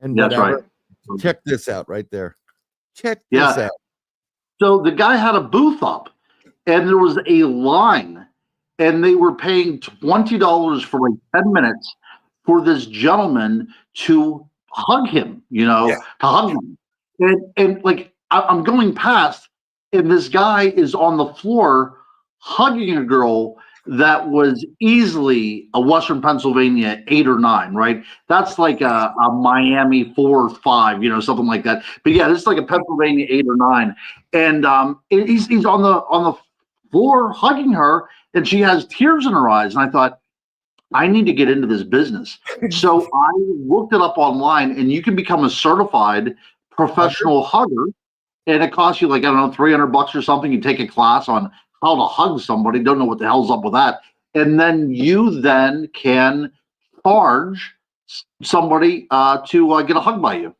and whatever. Right. Check this out right there. Check this out. So the guy had a booth up, and there was a line, and they were paying $20 for like 10 minutes for this gentleman to hug him, Yeah. to hug him. And like I'm going past, and this guy is on the floor hugging a girl that was easily a Western Pennsylvania 8 or 9, right? That's like a Miami 4 or 5, something like that. But yeah, this is like a Pennsylvania 8 or 9, and he's on the floor hugging her, and she has tears in her eyes. And I thought, I need to get into this business. So I looked it up online, and you can become a certified professional hugger, and it costs you like, I don't know, $300 or something. You take a class on how to hug somebody, don't know what the hell's up with that. And then you then can charge somebody to get a hug by you.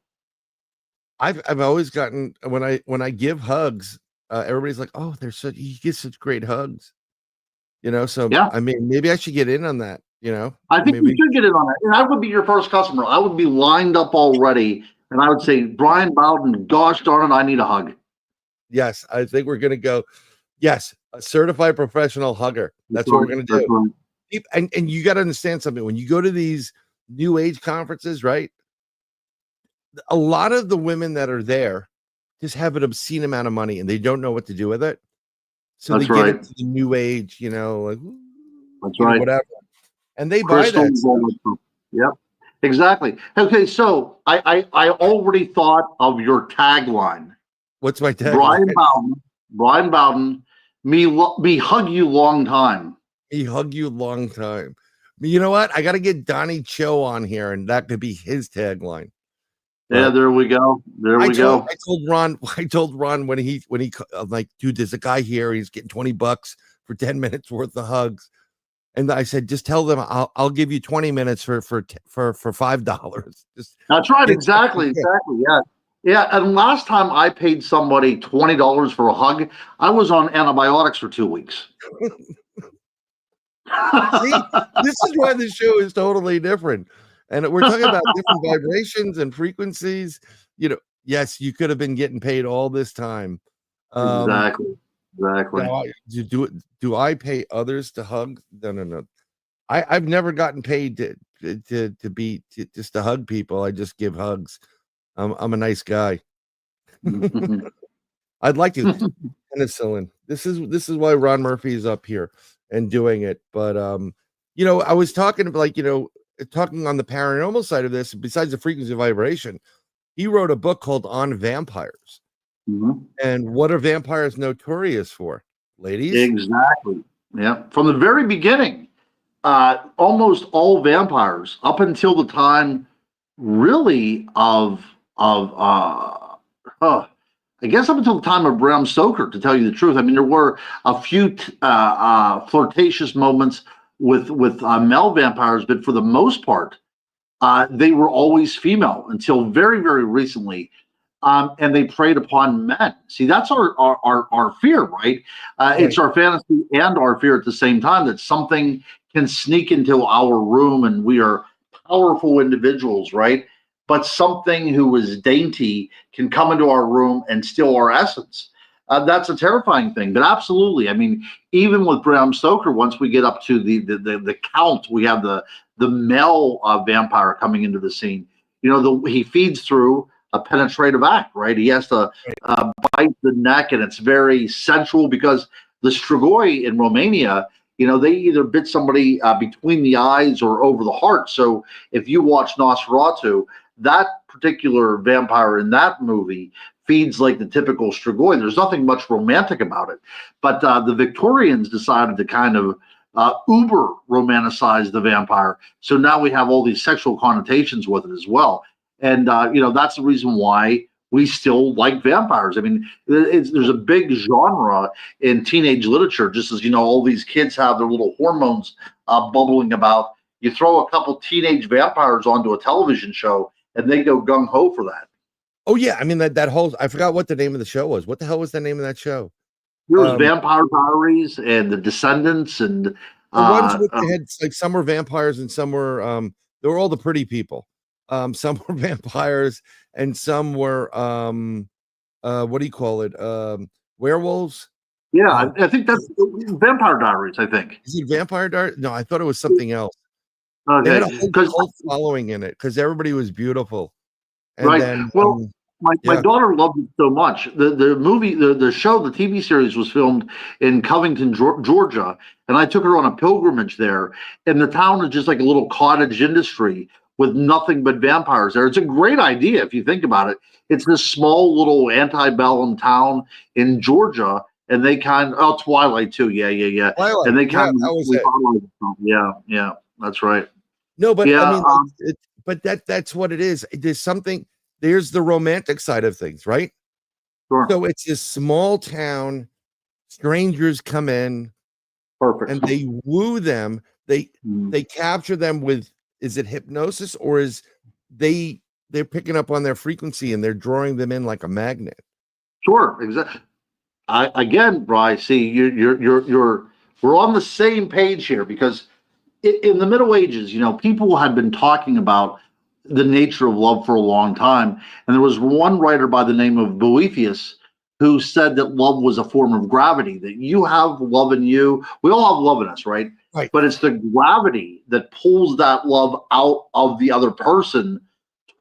I've always gotten when I give hugs, everybody's like, "Oh, he gets such great hugs," So Yeah. I mean, maybe I should get in on that. I think maybe you should get in on it. And I would be your first customer. I would be lined up already, and I would say, Bryan Bowden, gosh darn it, I need a hug. Yes, I think we're gonna go. Yes, a certified professional hugger. That's what we're gonna do. Right. And you got to understand something. When you go to these new age conferences, right? A lot of the women that are there just have an obscene amount of money and they don't know what to do with it. So That's they get right. into the new age, like That's right. whatever. And they Crystals, buy that stuff. Yep, exactly. Okay, so I already thought of your tagline. What's my tagline? Bryan Bowden, me hug you long time. Me hug you long time. You know what? I got to get Donnie Cho on here, and that could be his tagline. Yeah, there we go. I told Ron. I told Ron when he I'm like, dude, there's a guy here. He's getting $20 for 10 minutes worth of hugs, and I said, just tell them I'll give you 20 minutes for $5. That's right. Exactly. Yeah. Yeah. And last time I paid somebody $20 for a hug, I was on antibiotics for 2 weeks. See, this is why the show is totally different. And we're talking about different vibrations and frequencies. Yes, you could have been getting paid all this time. Exactly. Now, do I pay others to hug? No. I've never gotten paid to just to hug people. I just give hugs. I'm a nice guy. I'd like to penicillin. This is why Ron Murphy is up here and doing it. But I was talking about talking on the paranormal side of this, besides the frequency of vibration, he wrote a book called On Vampires. Mm-hmm. And what are vampires notorious for, ladies? Exactly. Yeah. From the very beginning, almost all vampires, up until the time really I guess up until the time of Bram Stoker, to tell you the truth. I mean, there were a few flirtatious moments with male vampires, but for the most part, they were always female until very, very recently. And they preyed upon men. See, that's our fear, right? It's our fantasy and our fear at the same time, that something can sneak into our room, and we are powerful individuals, right? But something who is dainty can come into our room and steal our essence. That's a terrifying thing. But absolutely, I mean, even with Bram Stoker, once we get up to the count, we have the male vampire coming into the scene. He feeds through a penetrative act, right? He has to bite the neck, and it's very sensual because the strigoi in Romania, they either bit somebody between the eyes or over the heart. So if you watch Nosferatu, that particular vampire in that movie feeds like the typical strigoi. There's nothing much romantic about it. But the Victorians decided to kind of uber romanticize the vampire. So now we have all these sexual connotations with it as well. And, that's the reason why we still like vampires. I mean, there's a big genre in teenage literature, just as, all these kids have their little hormones bubbling about. You throw a couple teenage vampires onto a television show, and they go gung-ho for that. Oh, yeah. I mean, that whole, I forgot what the name of the show was. What the hell was the name of that show? There was Vampire Diaries and The Descendants, and the ones with the heads, like some were vampires and some were, they were all the pretty people. Some were vampires and some were, what do you call it? Werewolves. Yeah, I think that's Vampire Diaries. I think. Is it Vampire Diaries? No, I thought it was something else. They had a Okay, whole because cult following in it because everybody was beautiful. And right. then, Well, my yeah, daughter loved it so much. The movie, the show, the TV series was filmed in Covington, Georgia, and I took her on a pilgrimage there. And the town is just like a little cottage industry with nothing but vampires there. It's a great idea if you think about it. It's this small little antebellum town in Georgia, and they Twilight too. Yeah. And Twilight. they Yeah, kind that was of it. yeah, that's right. No, but I Yeah, mean, but that's what it is. There's something. There's the romantic side of things, right? sure, So it's this small town. Strangers come in perfect. and they woo them. They Mhm. they capture them with, is it hypnosis or is they're picking up on their frequency and they're drawing them in like a magnet. Sure, exactly. Again, Bryce, see, we're on the same page here because in the Middle Ages, people had been talking about the nature of love for a long time, and there was one writer by the name of Boethius who said that love was a form of gravity. That you have love in you, we all have love in us, right? Right. But it's the gravity that pulls that love out of the other person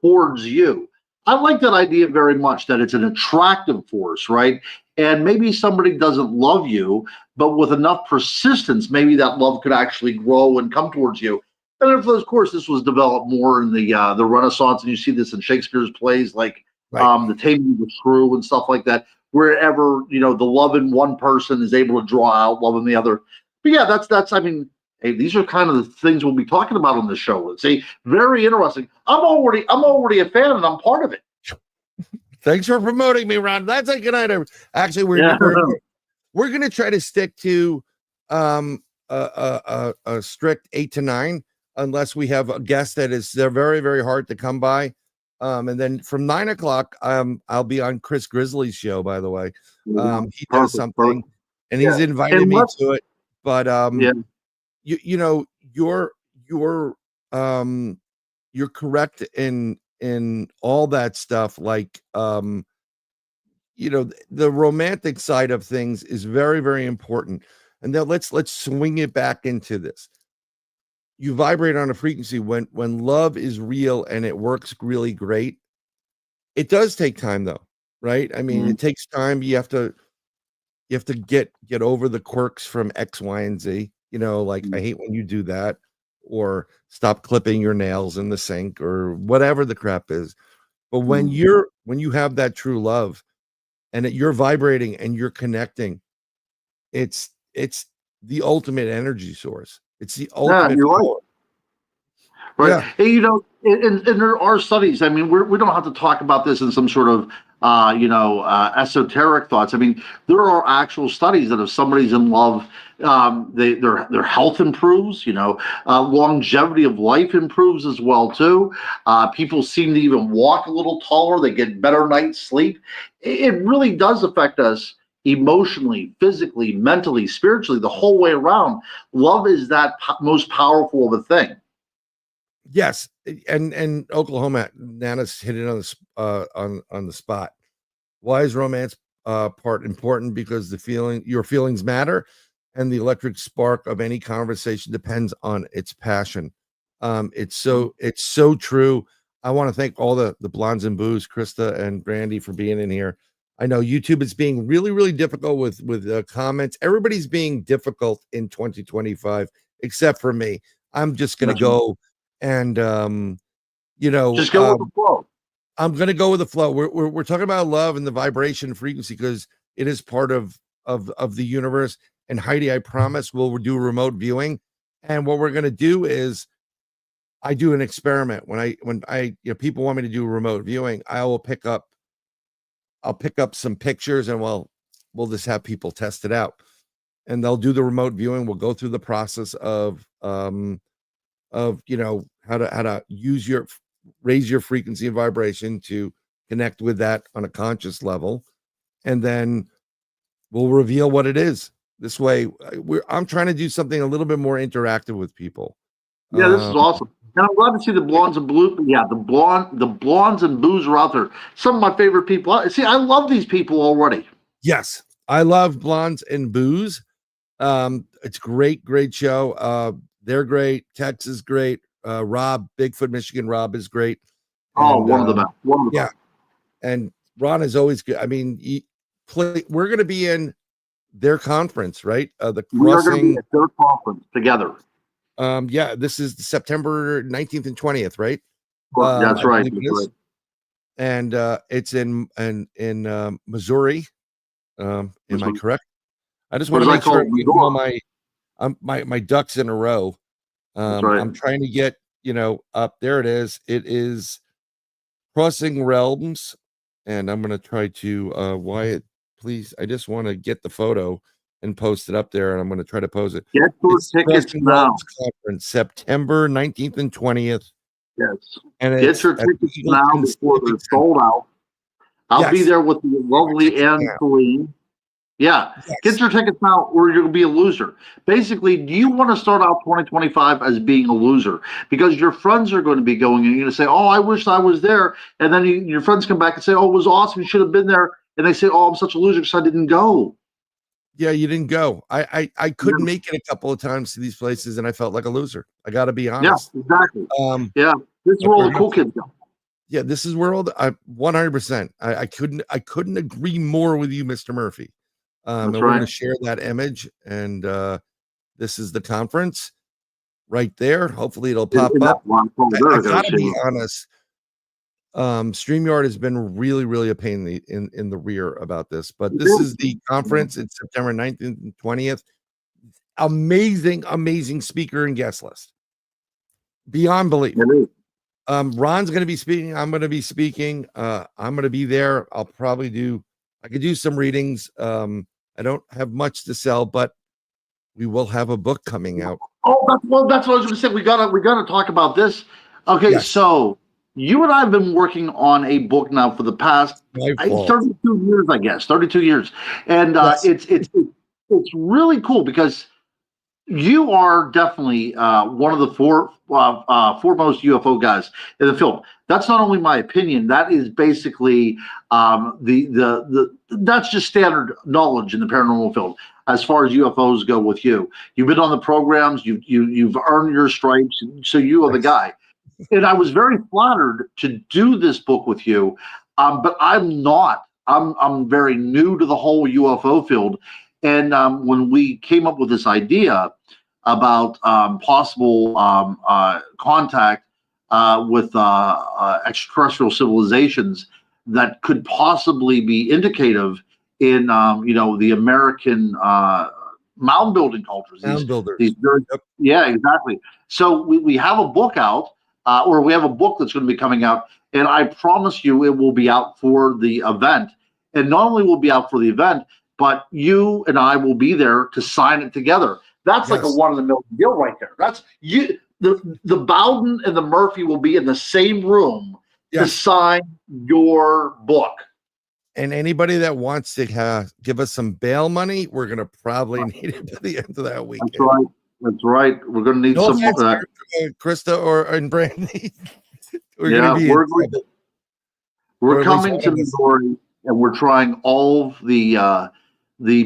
towards you. I like that idea very much that it's an attractive force, right? And maybe somebody doesn't love you, but with enough persistence, maybe that love could actually grow and come towards you. And of course, this was developed more in the Renaissance, and you see this in Shakespeare's plays like Right. The Taming of the Shrew and stuff like that. Wherever the love in one person is able to draw out love in the other. But yeah, that's. I mean, hey, these are kind of the things we'll be talking about on the show. Let's see, very interesting. I'm already a fan, and I'm part of it. Thanks for promoting me, Ron. That's a good idea. Actually, Yeah. we're gonna try to stick to a strict 8 to 9 unless we have a guest they're very, very hard to come by. And then from 9 o'clock, I'll be on Chris Grizzly's show, by the way. He does Perfect, something perfect. and he's Yeah. invited And me let's to it. But yeah, you're you're correct in all that stuff. Like the romantic side of things is very, very important. And then let's swing it back into this. You vibrate on a frequency when love is real and it works really great. It does take time though, right? I mean, Mhm. it takes time. You have to get over the quirks from X, Y, and Z. Like I hate when you do that, or stop clipping your nails in the sink, or whatever the crap is. But when you have that true love and that you're vibrating and you're connecting, it's the ultimate energy source. It's the yeah, ultimate you're right. power. Right. Yeah. And, and there are studies. I mean, we don't have to talk about this in some sort of, esoteric thoughts. I mean, there are actual studies that if somebody's in love, their health improves. Longevity of life improves as well too. People seem to even walk a little taller. They get better night's sleep. It really does affect us emotionally, physically, mentally, spiritually, the whole way around. Love is that most powerful of a thing. Yes, and Oklahoma, Nana's hit it on the spot. Why is romance part important? Because your feelings matter, and the electric spark of any conversation depends on its passion. It's so true. I want to thank all the blondes and booze, Krista and Brandy, for being in here. I know YouTube is being really, really difficult with comments. Everybody's being difficult in 2025, except for me. I'm just gonna go. And Just go with the flow. I'm gonna go with the flow. We're talking about love and the vibration frequency because it is part of the universe. And Heidi, I promise we'll do remote viewing. And what we're gonna do is I do an experiment when people want me to do remote viewing. I'll pick up some pictures and we'll just have people test it out. And they'll do the remote viewing. We'll go through the process of how to raise your frequency and vibration to connect with that on a conscious level, and then we'll reveal what it is. This way, I'm trying to do something a little bit more interactive with people. Yeah, this is awesome. And I'm glad to see the blondes and blue. Yeah, the blondes and booze are out there. Some of my favorite people. See, I love these people already. Yes, I love Blondes and Booze. It's great show. They're great. Tex is great. Rob, Bigfoot, Michigan Rob is great. Oh, And, one of the best. One of the yeah. best. And Ron is always good. I mean, we're going to be in their conference, right? The We are going to Crossing. be at their conference together. Yeah, this is September 19th and 20th, right? That's I right. believe it That's is. right. And it's in Missouri. Am I Missouri. correct? I just What want to is that make sure called? I'm getting all my ducks in a row. That's right. I'm trying to get, up there. It is Crossing Realms, and I'm going to try to Wyatt, please. I just want to get the photo and post it up there, and I'm going to try to pose it. Get your It's tickets Crossing now. Realms Conference, September 19th and 20th. Yes. And Get it's your at tickets Eagle now Pacific before they're Center. sold out. I'll be Yes. there with the lovely Tickets Anne now. Celine. Yeah. Yes. Get your tickets now or you're going to be a loser. Basically, do you want to start out 2025 as being a loser? Because your friends are going to be going and you're going to say, oh, I wish I was there. And then your friends come back and say, oh, it was awesome. You should have been there. And they say, oh, I'm such a loser because I didn't go. Yeah, you didn't go. I couldn't make it a couple of times to these places, and I felt like a loser. I got to be honest. Yeah, exactly. Yeah, this is where all the cool kids go. Yeah, this is where all the 100%. I couldn't agree more with you, Mr. Murphy. And we're going to share that image, and this is the conference right there. Hopefully, it'll pop up. I got to be honest. StreamYard has been really a pain in the rear about this, but this is the conference. It's September 9th and 20th. Amazing speaker and guest list. Beyond belief. Ron's going to be speaking. I'm going to be speaking. I'm going to be there. I could do some readings. I don't have much to sell, but we will have a book coming out. Oh, that's what I was going to say. We gotta talk about this. Okay, yes. So you and I have been working on a book now for the past 32 years, I guess, 32 years, and yes. It's really cool because you are definitely one of the foremost UFO guys in the field. That's not only my opinion. That is basically that's just standard knowledge in the paranormal field as far as UFOs go. With you, you've been on the programs. You've earned your stripes. So you are the guy. And I was very flattered to do this book with you, but I'm not. I'm very new to the whole UFO field. And when we came up with this idea about possible contact with extraterrestrial civilizations that could possibly be indicative in, the American mound building cultures. Mound builders. Yeah, exactly. So we have a book out, or we have a book that's going to be coming out, and I promise you it will be out for the event. And not only will it be out for the event, but you and I will be there to sign it together. That's like a one-in-a-million deal right there. That's you. The Bowden and the Murphy will be in the same room to sign your book. And anybody that wants to give us some bail money, we're going to probably need it by the end of that week. That's right. We're going to need some Krista and Brandy. We're coming to Missouri, and we're trying all the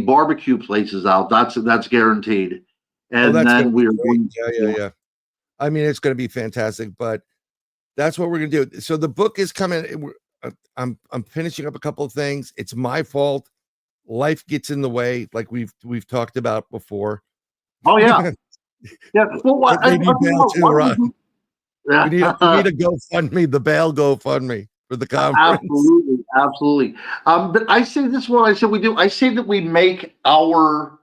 barbecue places out. That's guaranteed. And then we're going. Yeah. I mean, it's going to be fantastic, but that's what we're going to do. So the book is coming. I'm finishing up a couple of things. It's my fault. Life gets in the way, like we've talked about before. Oh yeah, yeah. Well, we need a GoFundMe, the bail GoFundMe for the conference. Absolutely. But I say this is what I said we do. I say that we make our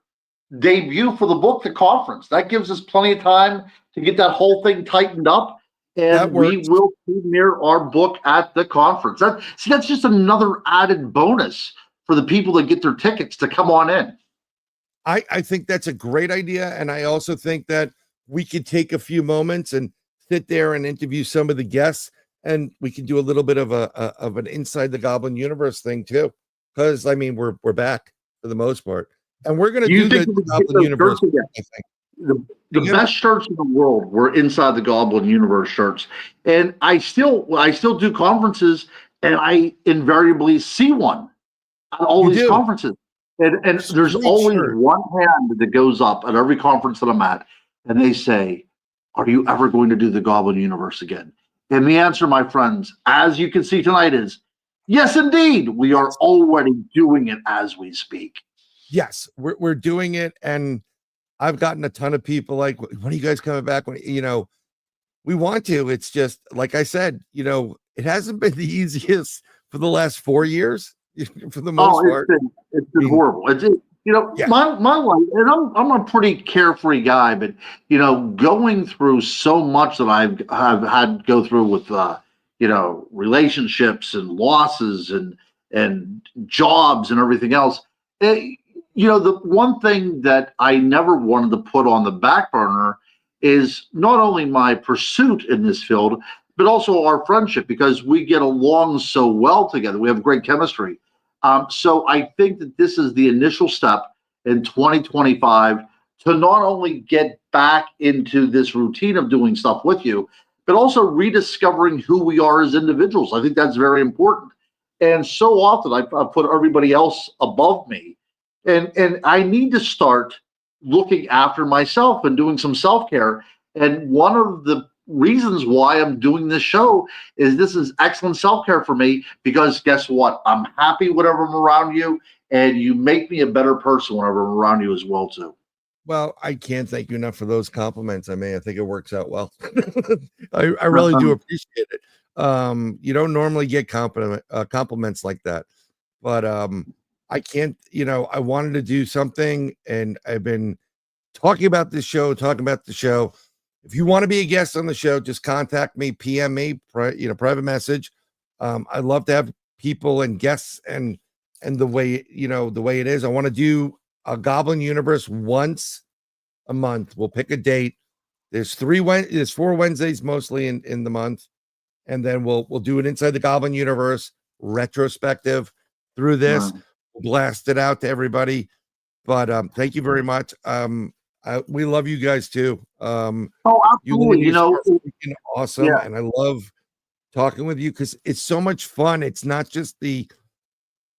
debut for the book the conference. That gives us plenty of time to get that whole thing tightened up. And we will premiere our book at the conference. That's just another added bonus for the people that get their tickets to come on in. I think that's a great idea. And I also think that we could take a few moments and sit there and interview some of the guests. And we can do a little bit of an inside the Goblin Universe thing too. Because I mean, we're back for the most part. And we're gonna do the Goblin Universe. I think. The best shirts in the world were inside the Goblin Universe shirts. And I still do conferences, and I invariably see one at all these conferences. And there's Sweet always shirt. one hand that goes up at every conference that I'm at, and they say, "Are you ever going to do the Goblin Universe again?" And the answer, my friends, as you can see tonight, is yes, indeed. We are already doing it as we speak. Yes, we're doing it, and I've gotten a ton of people like, when are you guys coming back? When, we want to. It's just like I said, it hasn't been the easiest for the last 4 years, for the most Oh, part. it's been horrible. Yeah. My life, and I'm a pretty carefree guy, but going through so much that have had to go through with relationships and losses and jobs and everything else. The one thing that I never wanted to put on the back burner is not only my pursuit in this field, but also our friendship, because we get along so well together. We have great chemistry. So I think that this is the initial step in 2025 to not only get back into this routine of doing stuff with you, but also rediscovering who we are as individuals. I think that's very important. And so often I put everybody else above me. And I need to start looking after myself and doing some self-care. And one of the reasons why I'm doing this show is this is excellent self-care for me, because guess what? I'm happy whenever I'm around you, and you make me a better person whenever I'm around you as well too. Well, I can't thank you enough for those compliments. I mean, I think it works out well. I really do appreciate it. You don't normally get compliments like that, but I can't, I wanted to do something, and I've been talking about the show. If you want to be a guest on the show, just contact me, PM me, private message. I'd love to have people and guests, and the way it is. I want to do a Goblin Universe once a month. We'll pick a date. There's 4 Wednesdays mostly in the month, and then we'll do it inside the Goblin Universe retrospective through this. We'll blast it out to everybody. But thank you very much. We love you guys too. Oh, absolutely. You are freaking awesome, yeah. and I love talking with you because it's so much fun. It's not just the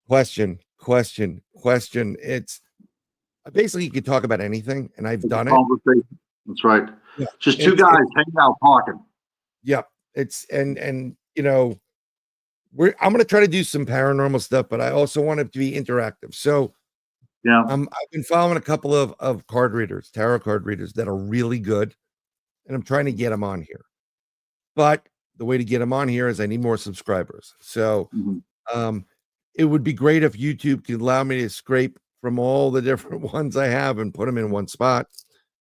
question. It's basically you can talk about anything, and I've done it. That's right. Yeah. Just two guys hanging out talking. Yep. It's and I'm going to try to do some paranormal stuff, but I also want it to be interactive. So yeah, I've been following a couple of tarot card readers that are really good, and I'm trying to get them on here. But the way to get them on here is I need more subscribers. So it would be great if YouTube could allow me to scrape from all the different ones I have and put them in one spot,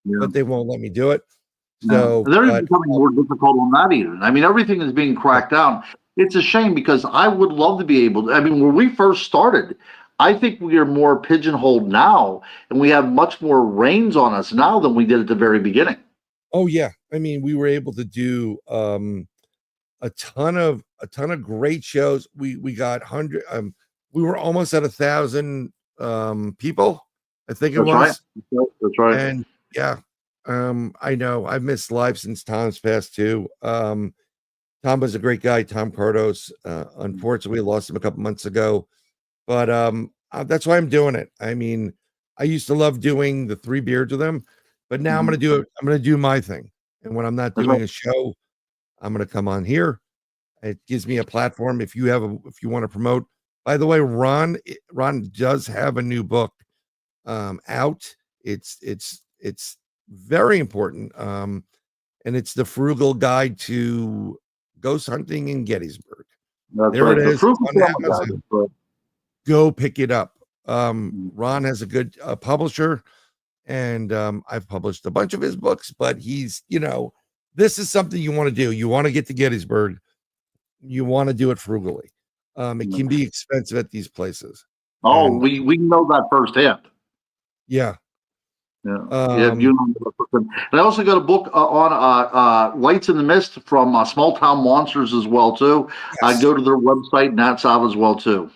but they won't let me do it. So they're becoming more difficult on that even. I mean, everything is being cracked down. It's a shame, because I would love to be able to. I mean, when we first started, I think we are more pigeonholed now, and we have much more reins on us now than we did at the very beginning. Oh yeah, I mean, we were able to do a ton of great shows. We got 100. We were almost at 1,000 people. I think it was. Right. That's right. And yeah, I know I've missed live since Tom's passed too. Tom was a great guy, Tom Cardos. Unfortunately, we lost him a couple months ago, but that's why I'm doing it. I mean, I used to love doing the 3 beards with him, but now I'm going to do it. I'm going to do my thing, and when I'm not doing a show, I'm going to come on here. It gives me a platform. If you want to promote. By the way, Ron does have a new book out. It's very important, and it's the Frugal Guide to Ghost Hunting in Gettysburg. There it is on Amazon. Go pick it up. Ron has a good publisher, and I've published a bunch of his books, but he's, this is something you want to do. You want to get to Gettysburg. You want to do it frugally. It can be expensive at these places. Oh, we know that firsthand. Yeah. Yeah. And I also got a book on Lights in the Mist from Small Town Monsters as well too. Yes. I go to their website, and that's out as well too.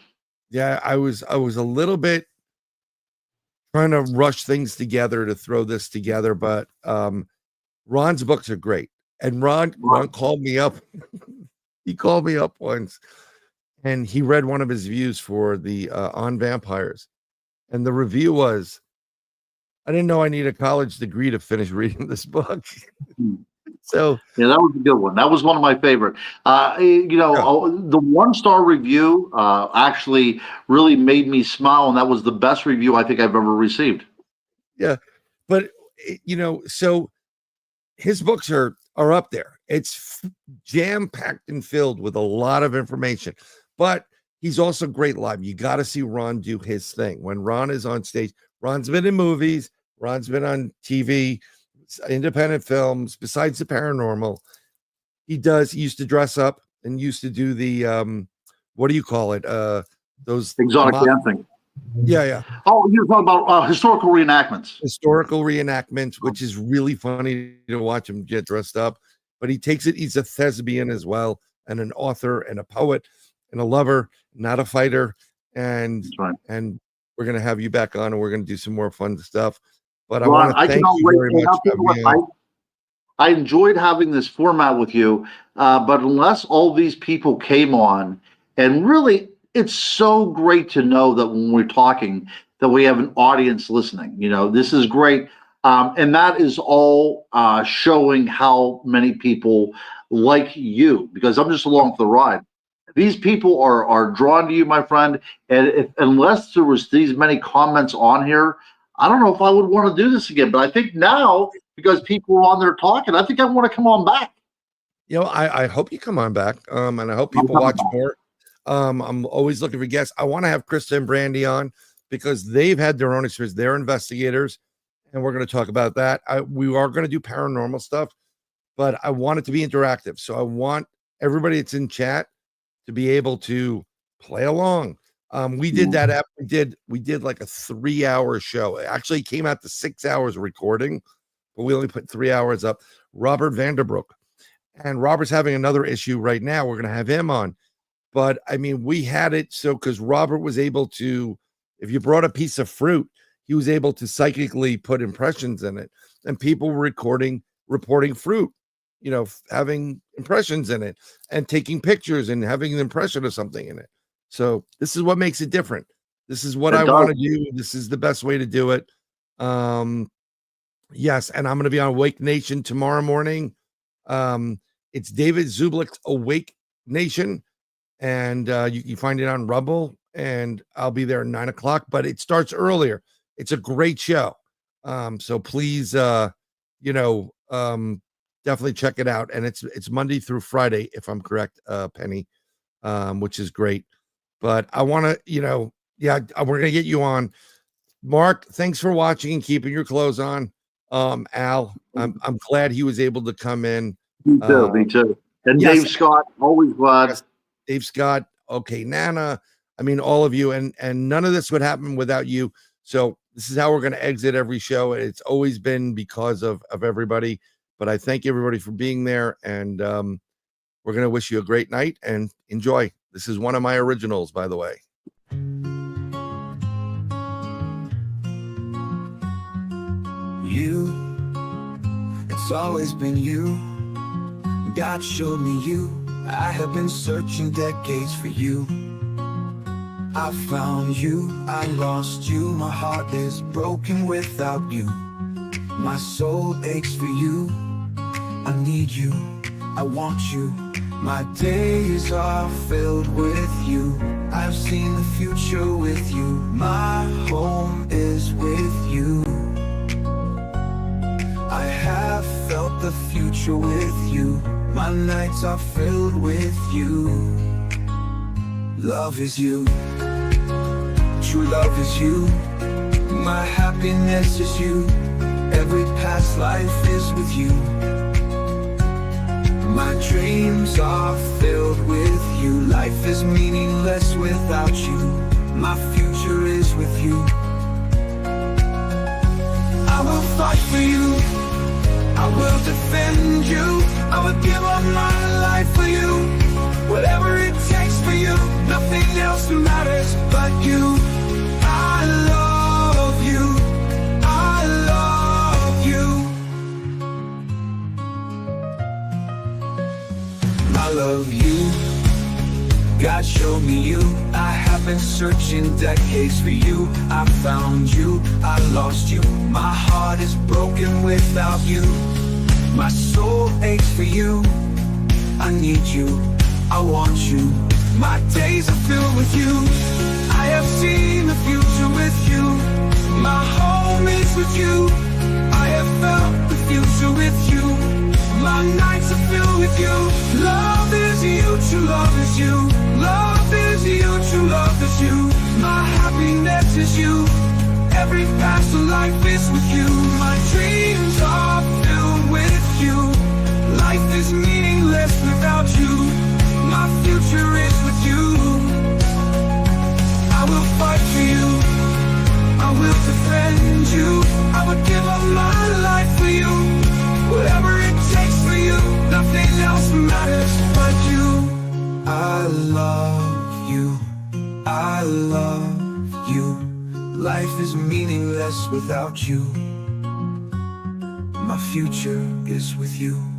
Yeah, I was a little bit trying to rush things together to throw this together, but Ron's books are great. And Ron called me up. He called me up once, and he read one of his views for the on vampires. And the review was, I didn't know I need a college degree to finish reading this book. So Yeah, that was a good one. That was one of my favorite. The 1-star review actually really made me smile, and that was the best review I think I've ever received. yeah, but so his books are up there. It's jam packed and filled with a lot of information, but he's also great live. You got to see Ron do his thing. When Ron is on stage, Ron's been in movies, Ron's been on TV, independent films, besides the paranormal. He used to dress up and used to do the what do you call it? Those exotic dancing. Yeah. Oh, you're talking about historical reenactments, which is really funny to watch him get dressed up. But he takes it. He's a thespian as well, and an author, and a poet, and a lover, not a fighter. And and we're gonna have you back on, and we're gonna do some more fun stuff. But Ron, I want to thank you very much. I enjoyed having this format with you, but unless all these people came on, and really, it's so great to know that when we're talking, that we have an audience listening. This is great, and that is all showing how many people like you, because I'm just along for the ride. These people are drawn to you, my friend, and unless there was these many comments on here, I don't know if I would want to do this again. But I think now, because people are on there talking, I think I want to come on back. I hope you come on back, and I hope people watch more. I'm always looking for guests. I want to have Krista and Brandy on because they've had their own experience. They're investigators, and we're going to talk about that. We are going to do paranormal stuff, but I want it to be interactive. So I want everybody that's in chat to be able to play along. We did that. We did like a 3-hour show. It actually came out to 6 hours recording, but we only put 3 hours up. Robert Vanderbroek, and Robert's having another issue right now. We're going to have him on. But I mean, we had it so because Robert was able to, if you brought a piece of fruit, he was able to psychically put impressions in it, and people were reporting fruit, having impressions in it and taking pictures and having an impression of something in it. So this is what makes it different. This is what I want to do. This is the best way to do it. Yes, and I'm going to be on Awake Nation tomorrow morning. It's David Zublick's Awake Nation. And you can find it on Rumble, and I'll be there at 9:00, but it starts earlier. It's a great show. So please, definitely check it out. And it's Monday through Friday, if I'm correct, Penny, which is great. But I want to, we're going to get you on. Mark, thanks for watching and keeping your clothes on. Al, I'm glad he was able to come in. Me too. And yes, Dave Scott, always glad. Yes, Dave Scott, okay, Nana, I mean, all of you, and none of this would happen without you. So this is how we're going to exit every show. It's always been because of everybody, but I thank everybody for being there, and we're going to wish you a great night and enjoy. This is one of my originals, by the way. You, it's always been you. God showed me you. I have been searching decades for you. I found you, I lost you. My heart is broken without you. My soul aches for you. I need you, I want you. My days are filled with you. I've seen the future with you. My home is with you. I have felt the future with you. My nights are filled with you. Love is you. True love is you. My happiness is you. Every past life is with you. My dreams are filled with you. Life is meaningless without you. My future is with you. I will fight for you. I will defend you. I will give up my life for you. Whatever it takes for you. Nothing else matters but you. I love you. I love you. I love you. God showed me you. I have been searching decades for you. I found you, I lost you. My heart is broken without you. My soul aches for you. I need you, I want you. My days are filled with you. I have seen the future with you. My home is with you. I have felt the future with you. My nights are filled with you. Love is you, true love is you. Love is you, true love is you. My happiness is you. Every past life is with you. My dreams are filled with you. Life is meaningless without you. My future is with you. I will fight for you. I will defend you. I would give up my life for you. Whatever it takes for you. Nothing else matters but you. I love you. I love you. Life is meaningless without you. My future is with you.